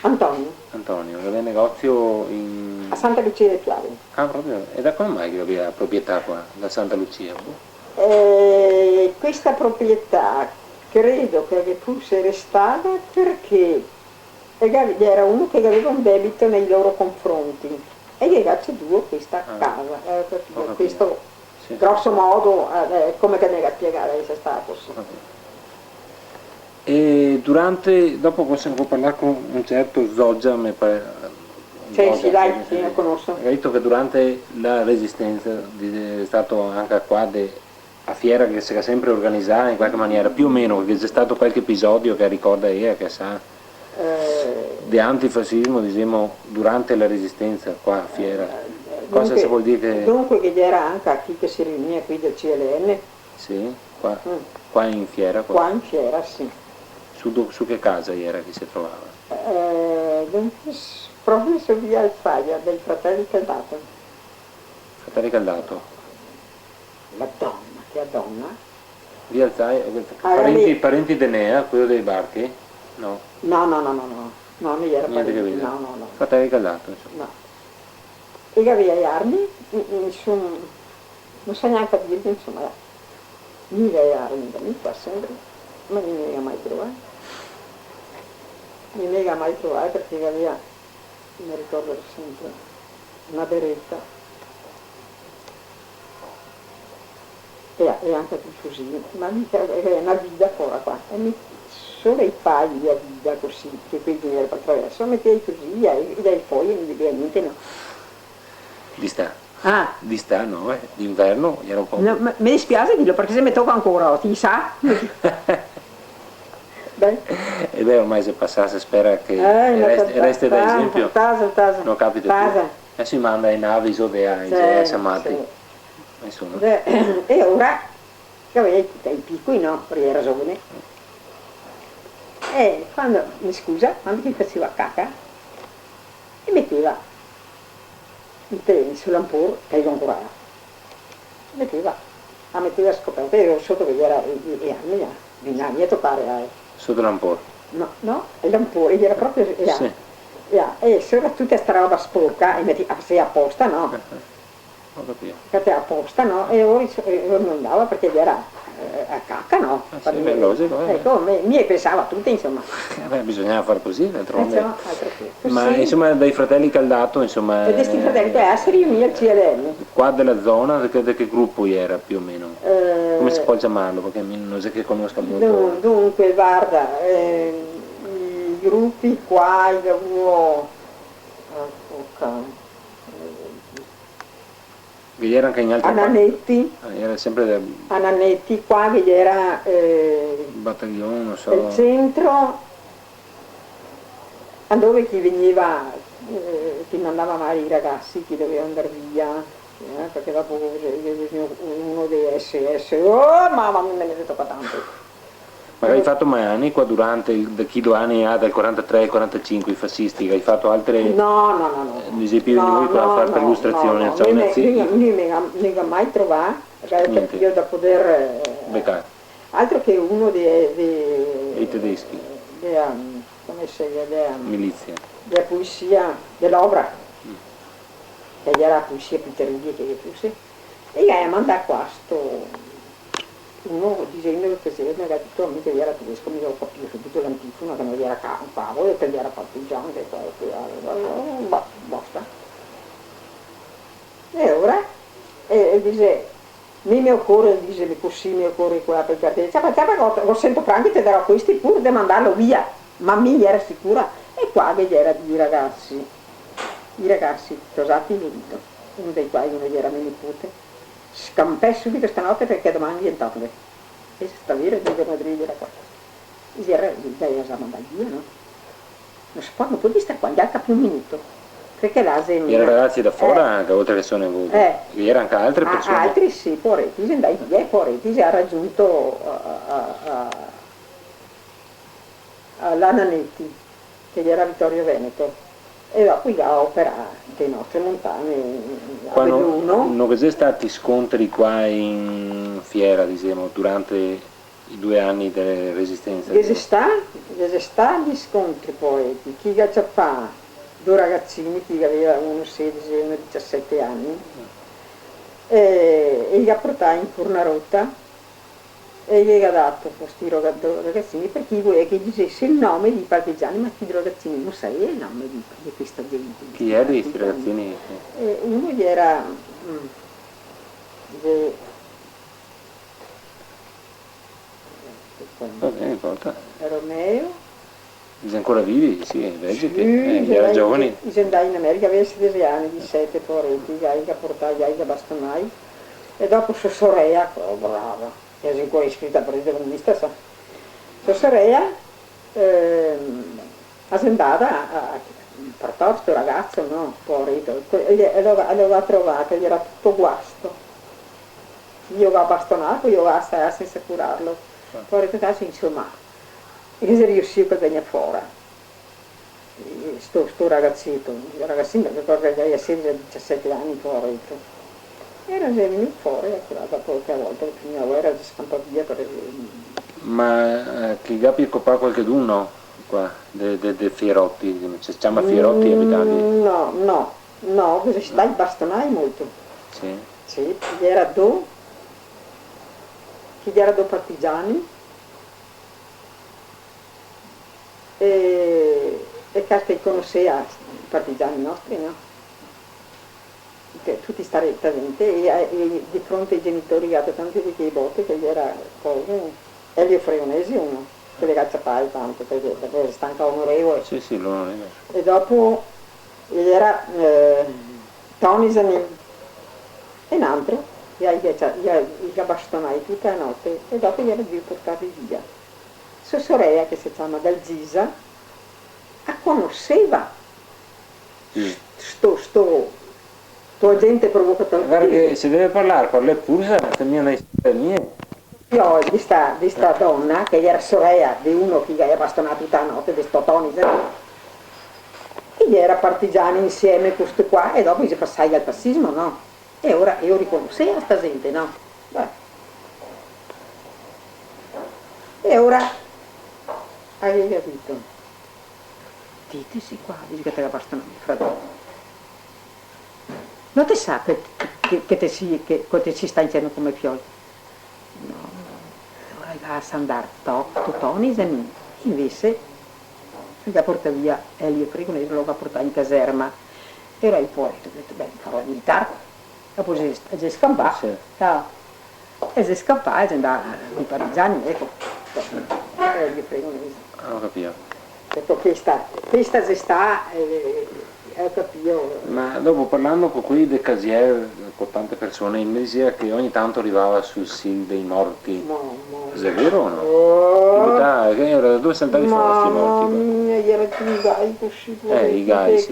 Antonio, aveva il negozio a Santa Lucia dei Piave. Ah, proprio? E da come mai che aveva proprietà qua, da Santa Lucia? Questa proprietà credo che fosse restata perché era uno che aveva un debito nei loro confronti e gli ha ceduto questa casa. Questo sì, grosso modo, come che ne spiegare se sta possibile. E durante, dopo possiamo parlare con un certo Zoggia, mi pare. Sì, dai, sì, lo conosco. Hai detto che durante la resistenza è stato anche qua a Fiera che si è sempre organizzata in qualche maniera, più o meno, che c'è stato qualche episodio che ricorda io, che sa, di antifascismo, diciamo, durante la resistenza qua a Fiera. Cosa Dunque, si vuol dire che... Dunque che era anche chi che si riunia qui del CLN. Sì, qua in Fiera. Qua in Fiera, sì. Su che casa era che si trovava? Proprio su via Alfaia, dei fratelli Caldato. Fratelli Caldato? La donna, che è donna. Via Alfaia, parenti d'Enea, quello dei barchi? No. No, non era parenti, no. Fratelli Caldato, insomma. No. E che aveva gli armi, insomma, non so neanche dirvi, insomma, mi aveva armi da me qua sempre, ma non mi aveva mai trovato. Non mi aveva mai trovato perché aveva, mi ricordo sempre, una beretta e anche un fucile, ma mica era una vita qua, e solo i pagli a vita così, che poi veniva per attraverso, mettevi così e dai fogli non vedeva niente, no. Di sta, no, d'inverno era un po'... No, mi dispiace dirlo perché se mi tocca ancora, ti sa? E beh, ormai se passasse spera che resti da esempio. Non capita più. E si manda in navi ai samati. Insomma. E ora, che avevi i piccoli, no? Perché era giovane. E quando, mi scusa, quando mi faceva cacca, mi metteva sull'ampur, che io ancora metteva a scoperta, ero sotto che era gli anni, bisogna toccare sotto l'ampor? No, l'ampore era proprio, sì. E se era tutta sta roba sporca, e metti apposta, no? Ho capito. Perché apposta, no? E ora non andava perché era a cacca, no? Sì, logico, ecco, mi pensava tutte, insomma. Bisognava fare così, d'altronde. Ma sì. Insomma, dai fratelli Caldato, insomma... E questi fratelli si riunì al CLN. Qua della zona, da che gruppo era più o meno? Come si può chiamarlo? Perché non so che conosca molto. Dunque, guarda, i gruppi qua, Che era anche in altri Ananetti, era sempre Ananetti qua che era battaglione, non so. il centro dove chi veniva, chi mandava male i ragazzi, chi doveva andare via, perché dopo uno dei SS, oh mamma mia me ne è tocca tanto. Ma hai fatto mai anni qua durante, da chi 2 anni ha, dal 43 al 45 i fascisti, hai fatto altre No. esempi di voi qua a fare per illustrazione, No. insomma, Non ho mai trovato, niente, io da poter... beccare, altro che uno i tedeschi, come si chiama, milizia. della poesia, dell'opera, che era la poesia più terribile che fosse, e gli ha mandato qua uno dicendo che se naturalmente era tedesco, mi avevo capito subito l'antifono che non gli era un cavolo e che gli era partigiano, basta. E ora, dice, mi mio cuore, dice, così mio cuore qua per te, lo sento franco te darò questi pur di mandarlo via, ma mi era sicura, e qua che gli era i ragazzi sposati in vita, uno dei quali uno gli era mio nipote, scampè subito stanotte perché domani diventavano e sta vero di Madrid era qua e era lei a mandare via, no? Non si può, non può stare qua neanche più un minuto perché là se I ragazzi da fuori anche oltre che sono voi, era anche altre persone, altri sì, poretti si andai via e poretti si ha raggiunto l'Ananetti che era Vittorio Veneto e dopo qui a operare le nostre montagne a Belluno. Non c'è stati scontri qua in fiera, diciamo, durante i 2 anni della resistenza? C'è gli scontri poi, chi già fa 2 ragazzini, chi aveva uno 16 e uno 17 anni, e gli ha portato in Fornarotta e gli ha dato questi ragazzini perché voleva che dicesse il nome di partigiani, ma chi ragazzini non sai il nome di questa gente. Chi erano questi ragazzini? Uno gli era Romeo. Sono ancora vivi? Sì, vegeti, erano giovani. Gli andai in America, aveva 16 anni, di 7 poretti, gli ha portato gli bastonai e dopo sua sorella, brava, che è ancora iscritta per il giornalista, sua sorella è andata a portare questo ragazzo, no, poveretto, e l'aveva trovato, gli era tutto guasto. Io l'ho bastonato, io l'ho stare senza curarlo. Poveretto caso, insomma, che si riusciva a venire fuori. Sto ragazzino che ricordo che aveva 16-17 anni, poveretto. Era venuto fuori, dopo qualche volta, che prima guerra si scampava via per Ma che capi copà qualcheduno qua, de Fierotti, si chiama Fierotti abitanti? No, perché dai bastonai molto. Sì. Sì, chi era due partigiani e che conosceva i partigiani nostri, no? Tutti stare talmente e di fronte ai genitori che hanno tanti di quei botte che gli era Elio Fregonesi uno che le cacciapai tanto perché è stanca onorevole. Sì, l'onorevole. E dopo gli era Tony Zanin e un altro gli ha bastonati tutta la notte e dopo gli era due portati via. Sua sorella che si chiama Dalgisa conosceva sto gente provocatore. Guarda che se deve parlare, parla pure, ma mia una storia mia. Io di sta donna, che era sorella di uno che gli aveva bastonato tutta la notte, di sto Tony, e gli era partigiani insieme questo qua, e dopo si passai al fascismo, no? E ora io riconoscevo sta gente, no? Beh. E ora, hai capito? Ditesi qua, dici che te la bastonato, fratello. Non ti sa che te si sta insieme come fiori? No, ora va a andare Tony invece gli ha portato via Elio Fregonese, lo va a portare in caserma. Era il poeta, ho detto, beh, farò il militare. Dopo si scampava, Sì. E si scampava e si andava ai partigiani, ecco. Elio Fregonese. Non capivo. Ecco, questa si sta, ho capito. Ma dopo parlando con quelli del casier, con tante persone, mi diceva che ogni tanto arrivava sul sito dei morti. È vero o no? Dove sono andati fuori questi morti? Mamma mia, erano i gai così, I gai, sì.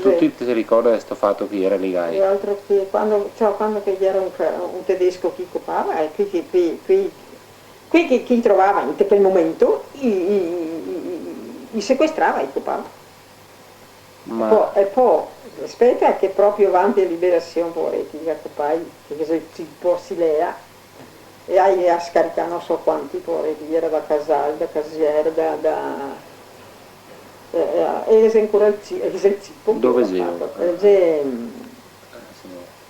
Tutti ti ricorda questo fatto che era i gai. E altro che quando che era un tedesco che copava, qui Qui chi trovava in quel momento li sequestrava e occupava. Ma E poi aspetta che proprio avanti a liberazione poveretti, gli occupai, che si possilea, e hai a scaricare non so quanti poveretti, era da Casal, da Casier, e ancora il Zippo. dove sei?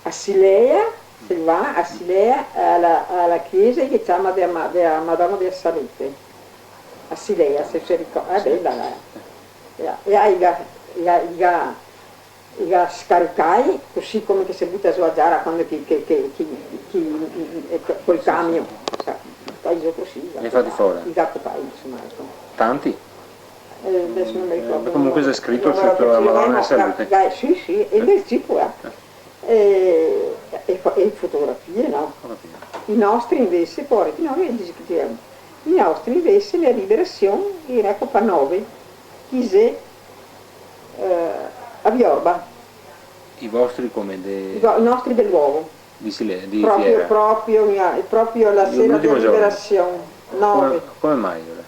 A Silea, si va a Silea alla chiesa che si chiama della Madonna della Salute, a Silea, se si ricorda, è bella là. E hai la scaricai, così come che si butta su a Giara quando col camion, paese così. li fatti fuori? I gaccopai, insomma. Ecco. Tanti? Adesso non mi ricordo. Comunque c'è scritto sotto la Madonna della Salute. Sì, sì, e del tipo e fotografie, no? I nostri invece, poi, i nostri invece, la liberazione era a 9, Chise, a Viorba. I vostri come? I nostri dell'uovo. Di Fiera? Proprio la sera della liberazione. 9. Come mai? Ora?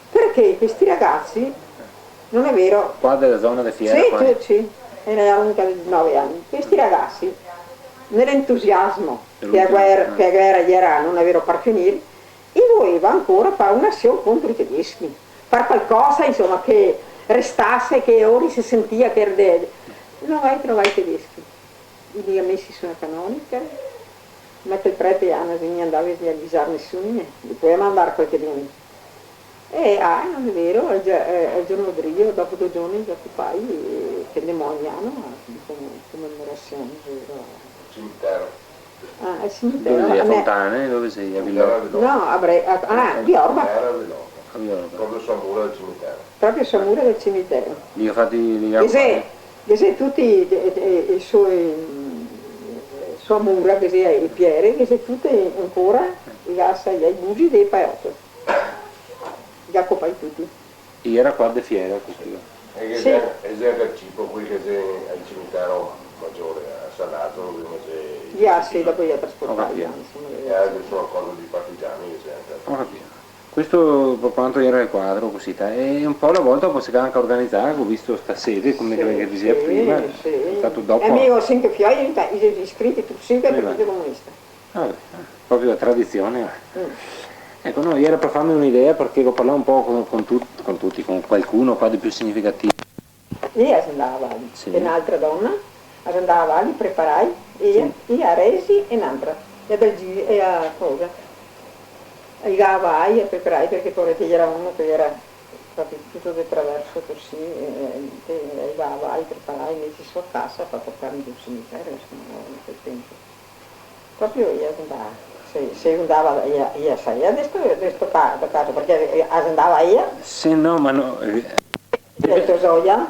Perché questi ragazzi, non è vero? Qua della zona di Fiera? Sì, qua? sì, era l'unica di 9 anni. Questi ragazzi, nell'entusiasmo che la guerra gli era, non è vero, per finire, e voleva ancora fare un'azione contro i tedeschi, fare qualcosa, insomma, che restasse, che ora si sentia che ardeva. Non vai a trovare i tedeschi. Li ha messi su una canonica, ma che il prete Anna non andava a avvisare nessuno, li puoi mandare qualche giorno. E non è vero, al giorno d'Rio, dopo 2 giorni, gli occupai che demoniano, come commemorazione. Cimitero. Il cimitero. Dove sei? A Fontane? Dove sei? A Villorba? No, a Viorba. A Villorba. Proprio sulla mura del cimitero. Proprio sulla mura del cimitero. Li ho fatti Che se tutti i sua mura, che sia il Piere, che se tutti ancora i bugi dei paiotti. Gli occupai tutti. E era qua di Fiera questo. E che Sì. è il cibo qui che c'è al cimitero maggiore, a Salato, dove c'è... Sì, dopo gli ha trasportato. E anche sul accordo di partigiani che c'è anche. Ho capito. Questo per quanto era il quadro, così, e un po' alla volta poi si è anche organizzare, ho visto sta sede, come che diceva prima, sì. è stato dopo. E amico Cinque Fioi, gli iscritti tutti sempre al Partito Comunista. Vabbè, proprio la tradizione. Ecco, no, era per farmi un'idea perché ho parlato un po' con tutti, con qualcuno qua di più significativo. Io andavo avanti, Sì. e un'altra donna, andava avanti, preparai, io a Resi e un'altra, e a cosa. E vai e preparai perché poi era uno che era proprio tutto di traverso così, e vai, preparai, metti su a casa per portarmi sul cimitero, insomma, in quel tempo. Proprio io andavo. Se andava io sai, adesso da casa, perché andava io, Sì, no, ma no. detto Zoya,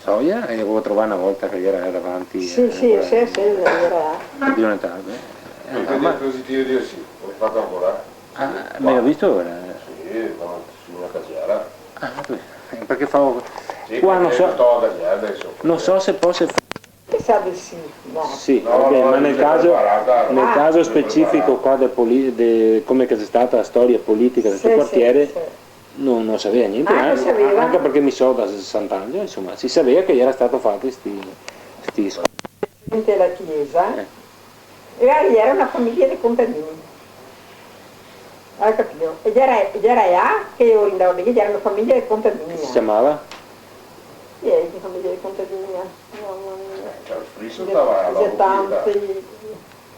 Soia, e devo trovare una volta che era davanti. sì, era. Di un'età. E Ma, positivo dire sì, l'hai fatto ancora? me l'ho visto ora? Sì, su una casiera. Perché fa. Sì, Qua non so, sto a casiera adesso. non so se posso. Che sa del sì, no. Sì, No, vabbè, no, ma non nel si è caso, preparata, nel no. caso Non si è specifico qua come che c'è stata la storia politica del Sì, tuo sì, quartiere, sì. non sapeva niente, Ah, non sapeva? anche perché mi so da 60 anni, insomma, si sapeva che era stato fatto sti La chiesa, era una famiglia di contadini. Hai capito? Ed era che io andavo lì, era una famiglia di contadini. si chiamava? Sì, è una famiglia di contadini. Cioè, il friso stava alla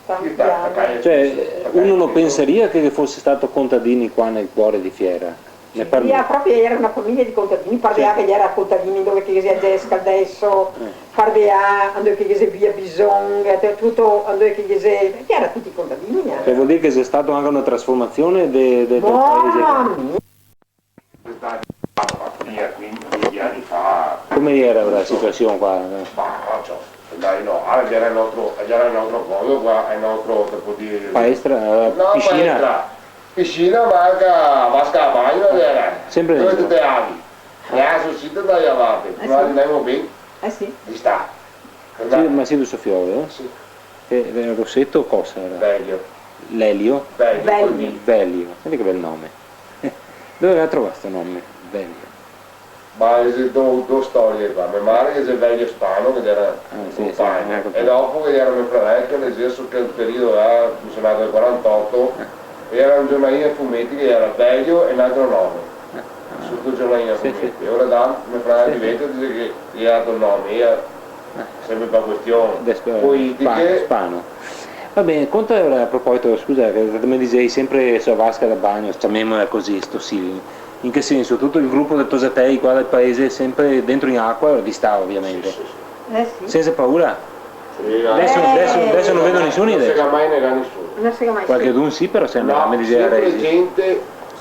Tanti anni. Cioè, uno non penseria che fosse stato contadini qua nel cuore di Fiera. Proprio era una famiglia di contadini, parla che era contadini dove che si aggesca adesso, parla dove che si via bisogna, tutto dove che si... era tutti contadini. Cioè, vuol dire che c'è stata anche una trasformazione del paese. Via 15 anni fa. Come era la situazione qua? Dai no, era il nostro coso qua, è il nostro, per poter dire... Palestra, No, piscina? palestra. Piscina, manca, vasca a bagno, era. Sempre dove dentro. tutte avi. E adesso si da avanti, sì. non andiamo bene, Sì. di sta. Sì, ma sì, du Sofiove, Sì, E il rossetto cosa era? meglio. Lelio? Velio. Velio, senti che bel nome. Dove aveva trovato questo nome? Velio. Ma due storie qua, mia madre che è Velio Spano, che era un sì, compagno, sì, e dopo che era mio fratello che leggeva su quel periodo là, mi sono nato nel 48, e era un giornalino a fumetti che era Velio e un altro nome. Su due giornalini a fumetti. E ora da mio fratello diventa dice che gli ha dato il nome, io sempre per questioni politiche. Spano. Va bene, conta ora a proposito, scusa, che mi dicevi sempre sulla vasca da bagno, chiamiamola così, sto Silvio. In che senso? Tutto il gruppo del Tosatei qua del paese sempre dentro in acqua o di sta ovviamente? Sì. Sì. Senza paura? Sì, Adesso non vedo nessuno non idea. si mai nega nessuno. Non si mai Qualche d'un sì, però sembra No, mi diceva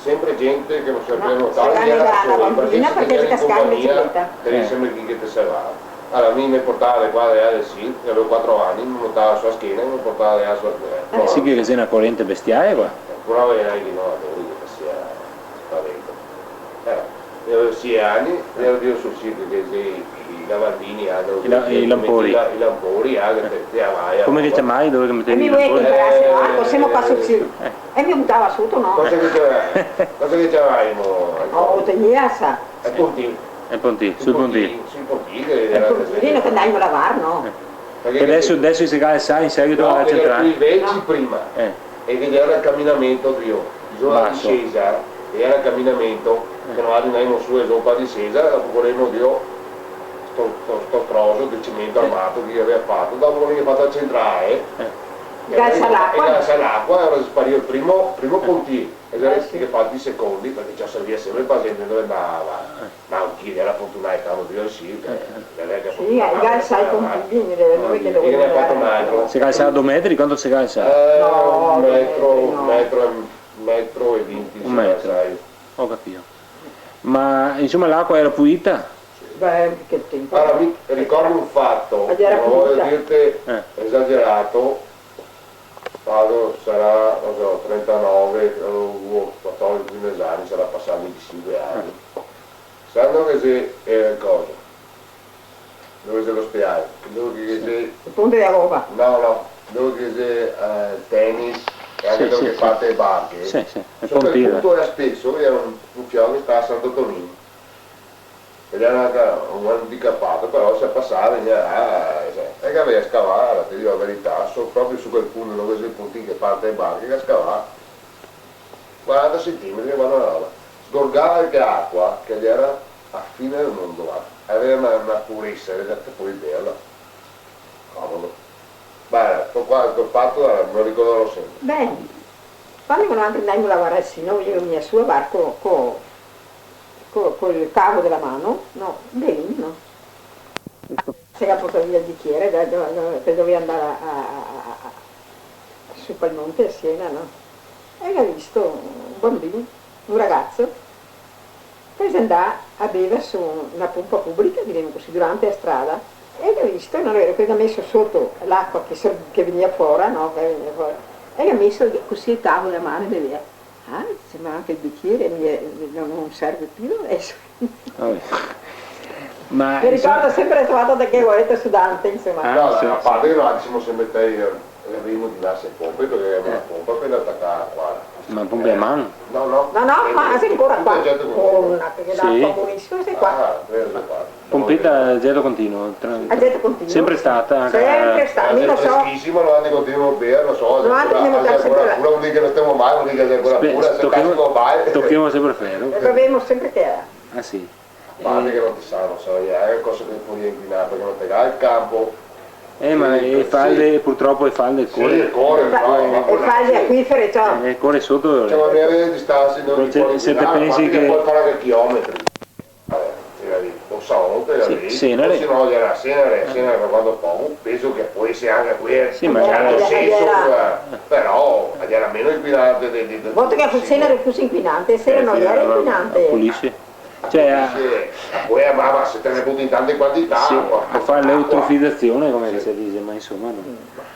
sempre gente che non sapeva No, nuotare, se che era la solo, bambina perché si cascava in bicicletta. devi sempre chi che ti servava. Allora, a me mi portava qua del sì, avevo 4 anni, mi portava sulla schiena e mi portava la sua schiena. sì che c'è una corrente bestiale qua. Pure era di no, che sia spavento. Io avevo 6 anni, ero sul sito che i lavandini hanno I lampori. I lampori, Come che chiamai? Dove che E mettevi mi i vuoi che lampori? imparasse, no? Possiamo qua sul cielo. E mi buttava sotto, no? Cosa che c'avevamo? Oh, tenia, sa. È pontino. Sul pontino. Sui pontini E il che andavamo a lavare, no? Che adesso si sa in seguito no, alla che erano i centrale. vecchi prima e che era il camminamento bisogna Basso. discesa e era il camminamento che noi andavamo su e sopra discesa dopo volevamo Dio sto trozo di cemento armato che aveva fatto dopo volevamo fatto a centrale Gassa l'acqua. e gassa l'acqua era sparito il primo pontino ed era che fatti i secondi perché ci serviva sempre il paziente dove andava ma chi era fortunato stavamo Dio sì Sì, gassa i pontini dove che ne ha fatto un doveva altro Si calza a 2 metri? Quanto si calza? No, metro e 20 Un metro. Ho capito. Ma insomma l'acqua era pulita? Beh, che tempo. Allora mi ricordo un fatto, Ed era non voglio pulita. dirti esagerato, sarà non so, 39, avevo 14 anni, sarà passato 25 anni. Sanno che c'è cosa? Dove c'è lo spiaggio? Dove c'è Il punto di roba. dove c'è tennis e anche dove fate le barche. Sì, è Sopra il pontile. punto era spesso, era un fiore che stava a Santo Tonino. Ed era un handicappato, però se passava e che aveva scavato, ti dico la verità, proprio su quel punto dove c'è il puntino che parte le barche, che scavava 40 cm, guarda una roba. Sgorgava anche acqua, che gli era a fine del mondo, aveva una purezza, era poi bella. Comodo. Beh, quel fatto me lo ricorderò sempre. Bene, quando noi andavamo a lavorare sì, no? Io e mia sua barco col cavo della mano, no, bene, no. Si era portato via il bicchiere per doveva andare su quel monte a Siena, no? E ha visto un bambino, un ragazzo, che si andava a bere su una pompa pubblica, diremo così, durante la strada, e ha visto, non era che ha messo sotto l'acqua che veniva fuori, no? Che veniva fuori, e ha messo così il tavolo della mano e beveva. Ah, sembra anche il bicchiere, non serve più adesso. Ma Mi ricordo sempre le trovate da che volete sudante, insomma. No, sì, a parte che noi siamo sempre avremo diverse pompe perché avevamo una pompa per attaccare qua. ma pompe a mano? No, Ma sei ancora qua. Una che dà Sì. un po' buonissimo, sei qua. Pompetta a zero continuo. A getto continuo. Sempre stata? Anche Sempre stata, io lo so. freschissimo, non andiamo continuo a bere, lo so. Non andiamo a sempre là. Pure un che non stiamo mai, un che c'è ancora pure, se casco mai. tocchiamo sempre ferro. E beviamo sempre che era. Ah sì. Guarda che non ti sa, non so, è cosa che puoi inquinare perché non ti dai il campo. Ma le falde, purtroppo le falde, il Sì, cuore. il cuore, E fai gli acquiferi, ciò. Il cuore sotto. Cioè, ma ne avere distanze non Non ti c'è- puoi se te inquinare, pensi infatti che- puoi fare anche chilometri. Tira lì, o salone, tira Sì, lì. Senare. O se no, era Senare quando poco, penso che può essere anche qui. Sì, ma certo era- senso, era- però era meno inquinante di Volta che fosse era più inquinante, se non era inquinante. Pulisce. Cioè, poi ma se te ne butti in tante quantità, sì, acqua, a fare acqua. l'eutrofizzazione come si dice, ma insomma no.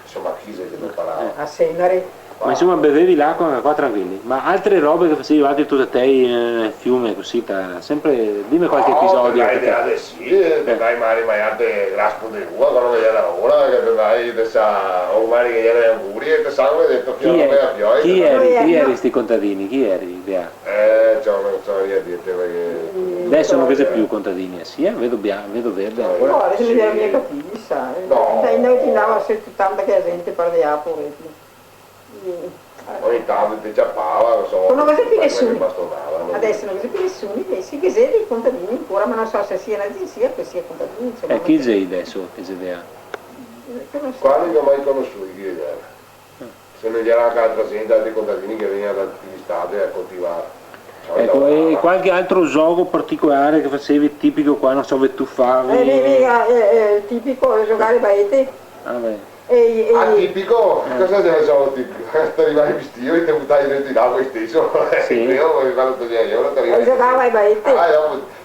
Insomma, chi si deve parlare? A Senare. Ma insomma bevevi l'acqua qua tranquilli. Ma altre robe che facevi altri tu da te nel fiume così, sempre dimmi qualche episodio. No, dai, sì, dai magari altre graspo di rua, quando vedeva ora, che dai, o magari che era auguri e te sanno detto che non aveva pioggia. Chi eri sti contadini? Chi eri? Non so io a dirti perché... Adesso non vede più contadini, sì, vedo verde ancora. No, adesso mi viene mia capire, sai. No. Noi ci andava tanta che la gente perdeva pure. Ogni tanto ti ciappava, non so. Non vedo più nessuno. Bastonava, Adesso non vedo più nessuno, sì che sei dei contadini ancora, ma non so se sia un'agenzia o sia contadini. Insomma, Chi sei adesso? Che idea? Quali non ho mai conosciuti chi era? Se non c'era anche altra gente, altri contadini che venivano da tutti gli stati a coltivare. Ecco, e qualche altro gioco particolare che facevi tipico qua, non so, che tu favi? Tipico giocare baete. Ah, beh. Tipico? Cosa c'è il gioco tipico? Ti arrivavi vestito e ti buttavi dentro in acqua stesso. Sì. Io volevo farlo togliere, io non ti arrivavi. Giocava ai baete.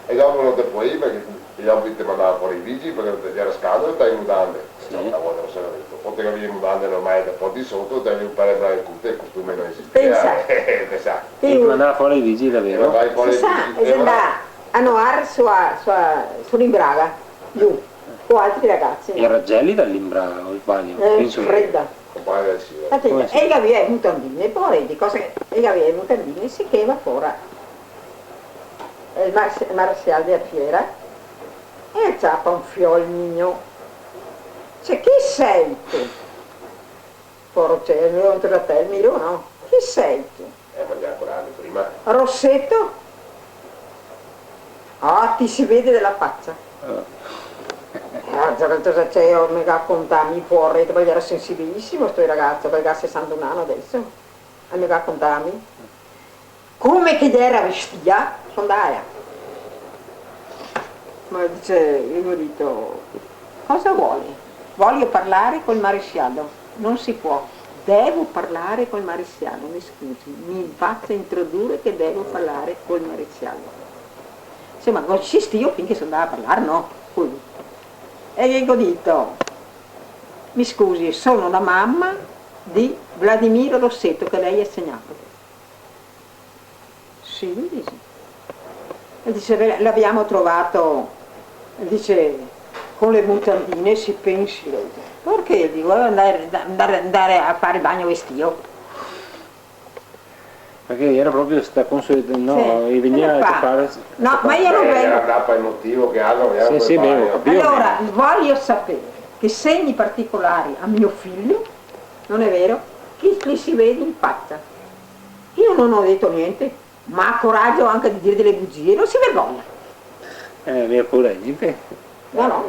E dopo non te puoi perché dopo ti mandava fuori i vigili perché non ti era scalo e stai mutande. Una volta non se l'ho detto. O te avevi mutande normali da po' di sotto, te avevi un paio di cutte e il costume non esisteva. Pensa. E ti mandava fuori i vigili davvero? Si sa, e andava a Noar sull'Imbraga, giù, con altri ragazzi. Era gelida l'Imbraga, o sbaglio? Fredda. E aveva i mutandini, poi di cose che aveva i mutandini si chiama fuori il maresciallo della fiera e ciappa un fiolino. Cioè, chi sei tu? Poro c'è, il mio fratello, mio no? Chi sei tu? Vogliamo curarli prima. Rossetto? Ah, ti si vede della faccia. Cosa c'è? Io mi raccontarmi fuori, perché era sensibilissimo sto ragazzo, perché ha 61 anni adesso. E mi raccontarmi. Come che era vestita? Sono d'aria. Ma dice, io gli ho detto, cosa vuoi? Voglio parlare col maresciallo. Non si può. Devo parlare col maresciallo, mi scusi, mi faccia introdurre che devo parlare col maresciallo. Insomma, non ci stio finché sono andata a parlare, no. Poi. E gli ho detto, mi scusi, sono la mamma di Vladimiro Rossetto che lei ha segnato. Sì, mi dice. E dice, l'abbiamo trovato, dice, con le mutandine, si pensi lei. Perché? Dico, andare a fare il bagno vestito. Perché era proprio questa consueta, no, Sì, veniva a fare... No, ma io non Era vengo. grappa il motivo che hanno, Sì, bevo. Allora, voglio sapere che segni particolari a mio figlio, non è vero, che gli si vede in faccia. Io non ho detto niente, ma ha coraggio anche di dire delle bugie, non si vergogna. Mia pure, niente. No,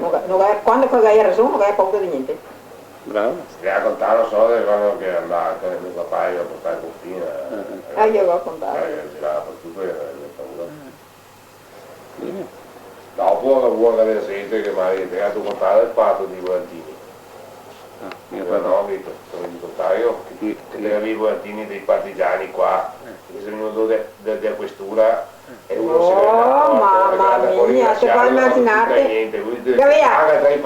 quando hai ragione non hai paura di niente. Bravo. Ti raccontare, non so, quando che andava con mio papà io a portare Costina. Io l'ho raccontato. Girava per tutto e aveva paura. Bene. Dopo vuole avere gente che mi ha integrato a contare il patto di volantini. Mio No, ho detto, come di contare io, che avevi i volantini dei partigiani qua, che sono venuto da questura e uno si mamma mia, ti puoi immaginare? Gavia! Tra i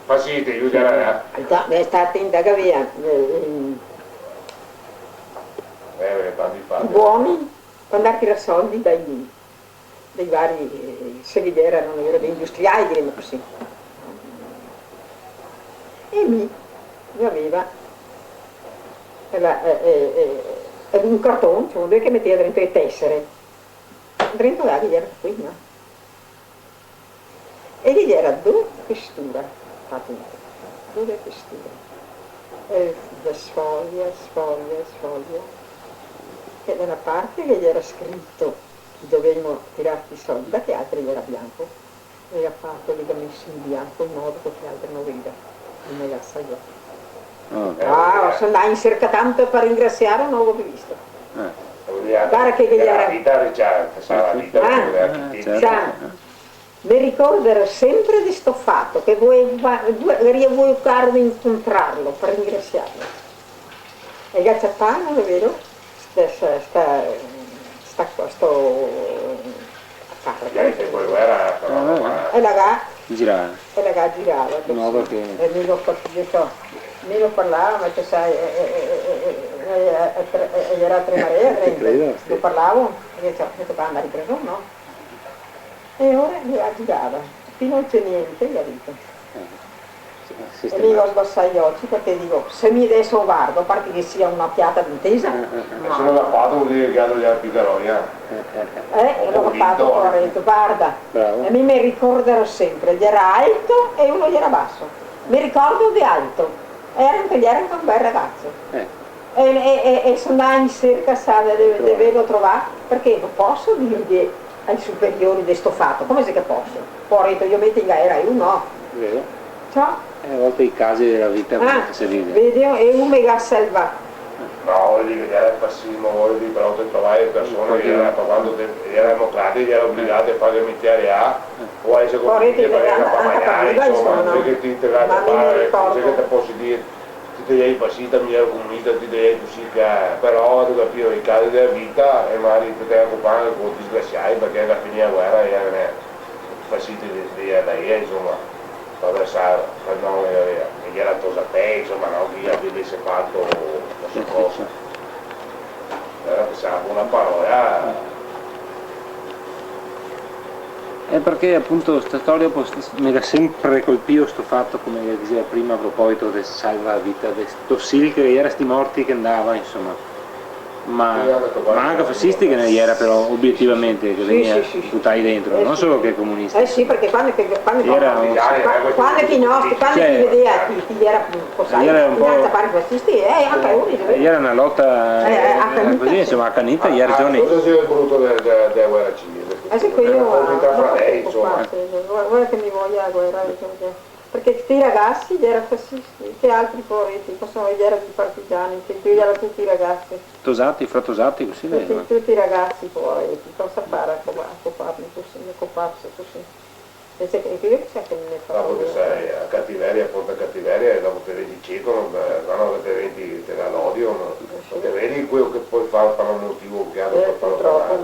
passiti, io era... Deve stare attenta, Gavia. Tanti fatti. Buoni, quando a tirare soldi dai vari seguidieri, non è vero, degli industriali, diremmo così. E mi aveva un cartone, cioè due che metteva dentro le tessere. Dentro là gli era qui, no? E gli era due questure, due questure. Sfoglia. E da una parte gli era scritto che dovevano tirarti i soldi, da che altri gli era bianco. E ha fatto, li ha messi in bianco in modo che altri non vedano. Non me la saggio. Sono andata in cerca tanto per ringraziare, non l'avevo più visto. Guarda che gli era... La vita mi ricorderò sempre di sto fatto, che vuoi caro di incontrarlo per ringraziarlo. E Gacciapano, è vero? Sta questo a fare. E la ga girava. In modo che... E mi lo parlava, ma tu sai, era a Tremare, Credo, sì. io parlavo, e diceva andare preso no? E ora mi girava, qui non c'è niente, gli ha detto. E lì ho sbassato gli occhi perché dico, se mi adesso guardo, a parte che sia una piata d'intesa, Se non l'ha fatto vuol dire che hanno già picaroia. e l'ho fatto, ho detto, guarda, Bravo. e mi ricorderò sempre, gli era alto e uno gli era basso, mi ricordo di alto, era anche un bel ragazzo. E sono andata in cerca, devo trovare, perché non posso dirgli ai superiori di sto fatto, come se che posso? Poi ho detto, io metto in gara, io no. Vero? Ciao. A volte i casi della vita si ride. Vedi, è un mega selva. No, voglio dire che era passissimo, voglio dire, però te trovare persone che era, quando era democratico, era obbligato a fare il mestiere A, o a essere costretto a fare la pagare, insomma, non è che ti integrate a fare, non è che ti posso dire, ti devi passare, mi ero comunista, ti devi così che però tu capivo i casi della vita e magari ti devi occupare con disgraziati perché alla fine della guerra era passiti di da lì, insomma. Attraversare no, gli era cosa te, insomma, no, chi avesse fatto non so cosa. Era pensavo una parola. È perché appunto questa storia mi ha sempre colpito sto fatto, come diceva prima a proposito del salva la vita, di sto sil che era sti morti che andava, insomma. Ma anche fascisti che ne era però obiettivamente che veniva buttati dentro, non solo che comunisti. Sì, perché quando ti vedeva chi era un fare fascisti, anche uno. Era una lotta così, insomma, accanita, gli ragioni. Cosa si è voluto della guerra civile? Che io insomma. Guarda che mi voglia la guerra, perché questi ragazzi gli erano fascisti, che altri poveretti, gli erano di partigiani, che qui erano tutti i ragazzi. Tosati, fratosati, così Tutti i ragazzi poveretti, cosa fare a coparli così? Invece che io che ne fa. Dopo che sei a cattiveria, porta cattiveria e dopo te vedi cieco, quando te vedi te la l'odio, te vedi quello che puoi fare per un motivo che hanno per purtroppo,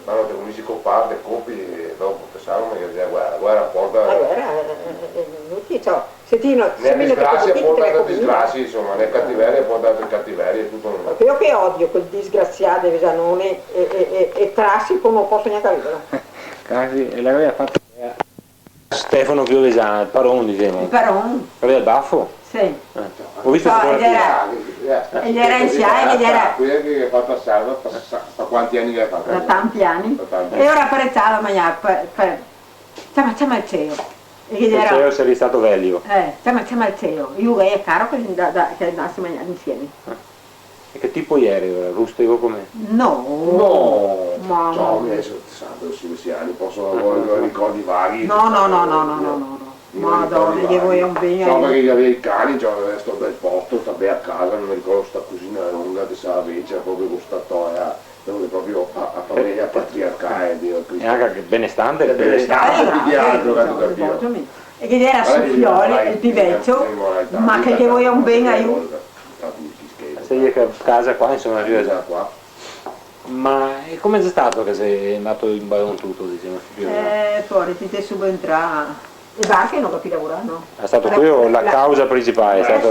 quando te cominci a copare, te copi e dopo pensavano che la guerra porta. La guerra è inutile, ne disgrazia porta a disgrazia, insomma, ne cattiveria porta a cattiveria, è tutto un... Io che odio quel disgraziato di Zanone e Trassi non posso neanche vederlo. E l'aveva fatto Stefano Piovesano, il Paron diciamo. Il Paron? Quello del baffo? Sì. Ho visto e gli era insieme, gli era... Quello che ha fatto a Salva, da quanti anni che ha fatto? Da tanti anni. E ora apprezzava, ma chiama il CEO. Il CEO sei stato veglio. Chiama il CEO. Io è caro che andassimo a mangiare insieme. E che tipo ieri ora? Rustico com'è? No, ciao, mi sono stato 16 anni, posso avere ricordi vaghi. No. Madonna, gli vuoi un bene. So perché io avevo i cani, c'era sto bel posto, sta bene a casa, non mi ricordo sta cucina lunga che sa c'era proprio questa storia, dove proprio a famiglia patriarcale. E anche benestante. Benestante più di altro, capito? E che era su Fiole, il pivecchio, ma che gli vuoi un bene aiuto. Sei a casa qua, insomma, qua. Ma come è stato che sei andato in Baron tutto, diciamo? Fuori, ti subentra. Le barche non capi lavorare, no? È stato qui o la causa principale? È stato...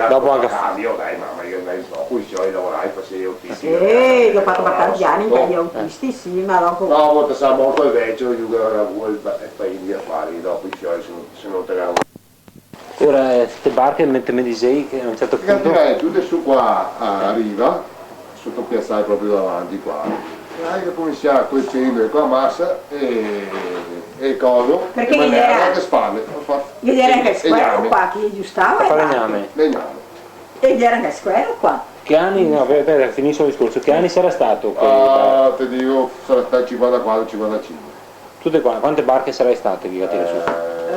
Dopo anche io dai, mamma, io dai, dopo i lavorai, facevi autisti. Io ho fatto tanti anni con gli autisti, sì, ma dopo... No, molto sa molto il vecchio, io che avevo il paese di affari, dopo i fiori se non te ora queste barche mentre mi dicevi che a un certo punto... tutte su qua a riva, sotto piazzale proprio davanti qua. Hai che cominciare con il pendolo con la massa e coso, perché e gli era alle spalle. Gli era anche squero qua, chi giustava a fare legname. E gli era anche squero qua. Che anni, no, finisco il discorso, che anni sarà stato? Ti dico, sarà stato 54-55. Tutte qua, quante barche sarai state che tirare su?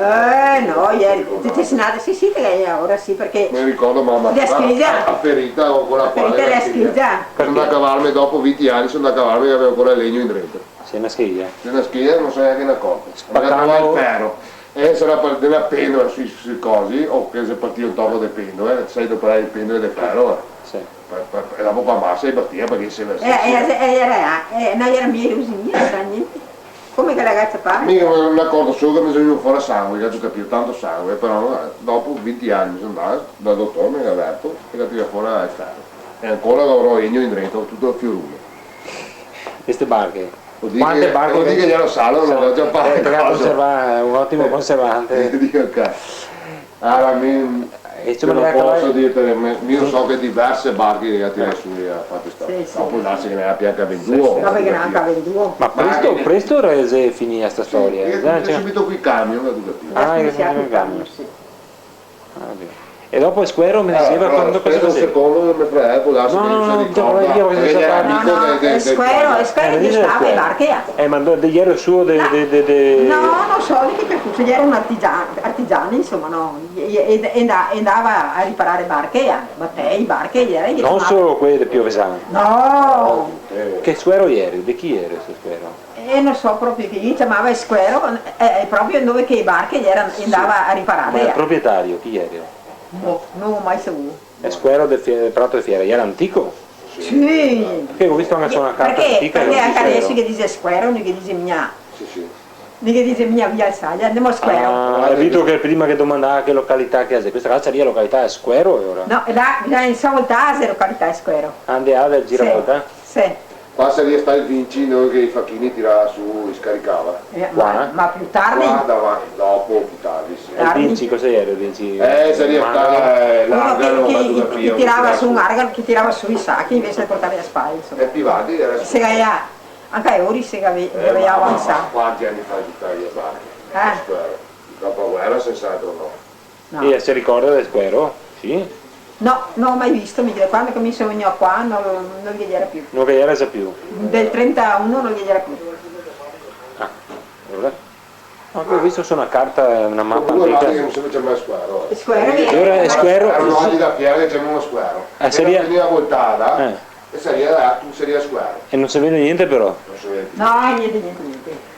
No, ieri, tutte sinate, sì, ora sì, perché... Mi ricordo mamma, a ferita o con la quale... Ferita la schiglia. Sono andato a cavarmi dopo 20 anni, sono andato a cavarmi che avevo ancora il legno in dritto. Sei una schiglia? Sei una schiglia non sai neanche una cosa. Spaccava il ferro. E sarà partita a pendola sui cosi, o che se partiva un tocco di pendole, sai dopo il pendole del ferro. Sì. E dopo qua massa e partiva perché se la no, era mia usina, non era niente. Come che la ragazza parla? Mica non mi accorgo solo che mi sono venuto fuori sangue, che tu capito, tanto sangue, però dopo 20 anni mi sono andato dal dottore, mi ha detto che la tira fuori è stato. E ancora l'avrò egno in dentro, tutto il fiorume. Queste barche. Vuol Quante dire barche? vuol dire che glielo salvo, non l'ho già Perché fatto. un ottimo conservante. Dico ok. Allora, E io non posso dirti, io so che diverse barche che tira su e ha fatto stare. Sì, sì. Dopo darsi che ne ha pianca venduto. No, perché neanche a venduto. Ma presto rese finì questa storia. C'è subito qui il camion, tu capisci? Ah, Adesso che mi si apre non il cambia. camion, sì. E dopo Squero mi diceva quando cosa un faceva. secondo non mi frega, può darsi No, che no, non no, si ricorda. io voglio Perché sapere. era No, amico no, del è Squero mi che dice stava e Squero. barchea. Ma di ieri suo No, non so di che percorso, gli erano artigiani, insomma, no, e andava a riparare barche, battei, barche, ieri. non solo quelle più pesanti. No, Che Squero ieri? Di chi era questo Squero? e non so proprio chi gli chiamava Squero, è proprio dove che barche gli andava a Ma il riparare. proprietario chi era? No, non ho mai saputo. È Squero del Prato di Fiera, era antico? Sì. Perché ho visto anche su una carta Perché antica. anche non ci adesso c'ero. che dice Squero, non che dice mia. Sì, sì. Non che dice mia via Alzaglia, andiamo a Squero. Ah, hai visto che prima che domandava che località che è, questa casa lì è località è Squero e ora? No, là in Savoltase località è Squero. Andiamo del giravolta? Sì. Qua sarebbe stato il Vinci noi che i facchini tirava su e scaricava. Qua? Ma più tardi? Qua davanti, dopo, più tardi, sì. E il Vinci, cos'era il Vinci? Sarebbe stato Uno l'argano, ma tu che capisci. tirava su un argano, che tirava su i sacchi invece di portarli a spalle, insomma. E Pivati era Se gaia, anche ora se gaia avanzare. quanti anni fa di Italia barche? Dopo la guerra senz'altro no. No. E si ricorda del Squero? Sì? No, non ho mai visto, mi dire, quando mi sono venuto qua non gli era più. Non che era già più. Del 31 non gli era più. Ah, allora? No, ho visto su una carta, una mappa Due volte che antica. non si faceva mai squadro. Squero Allora è Squero. Erano oggi da fiera che c'era uno squadro. seria- Se veniva voltata Eh. e sarebbe tu seria squadro. E non si vede niente però. Non si vede più. No, niente.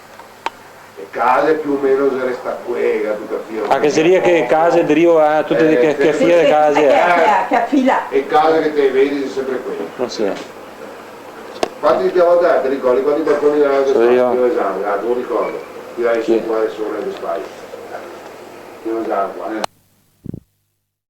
Le case più o meno si resta quella, tu capisci? Ah, che seria che case di Rio ha tutte le che fia le case. Che affila. E case che te vedi sono sempre quelle. Non so. Quanti ti avevo dato, ti ricordi? Quanti balconi erano che So io. io esame? Ah, tu ricordo. Ti dai Sì. su quale sono le spalle. Io esame qua.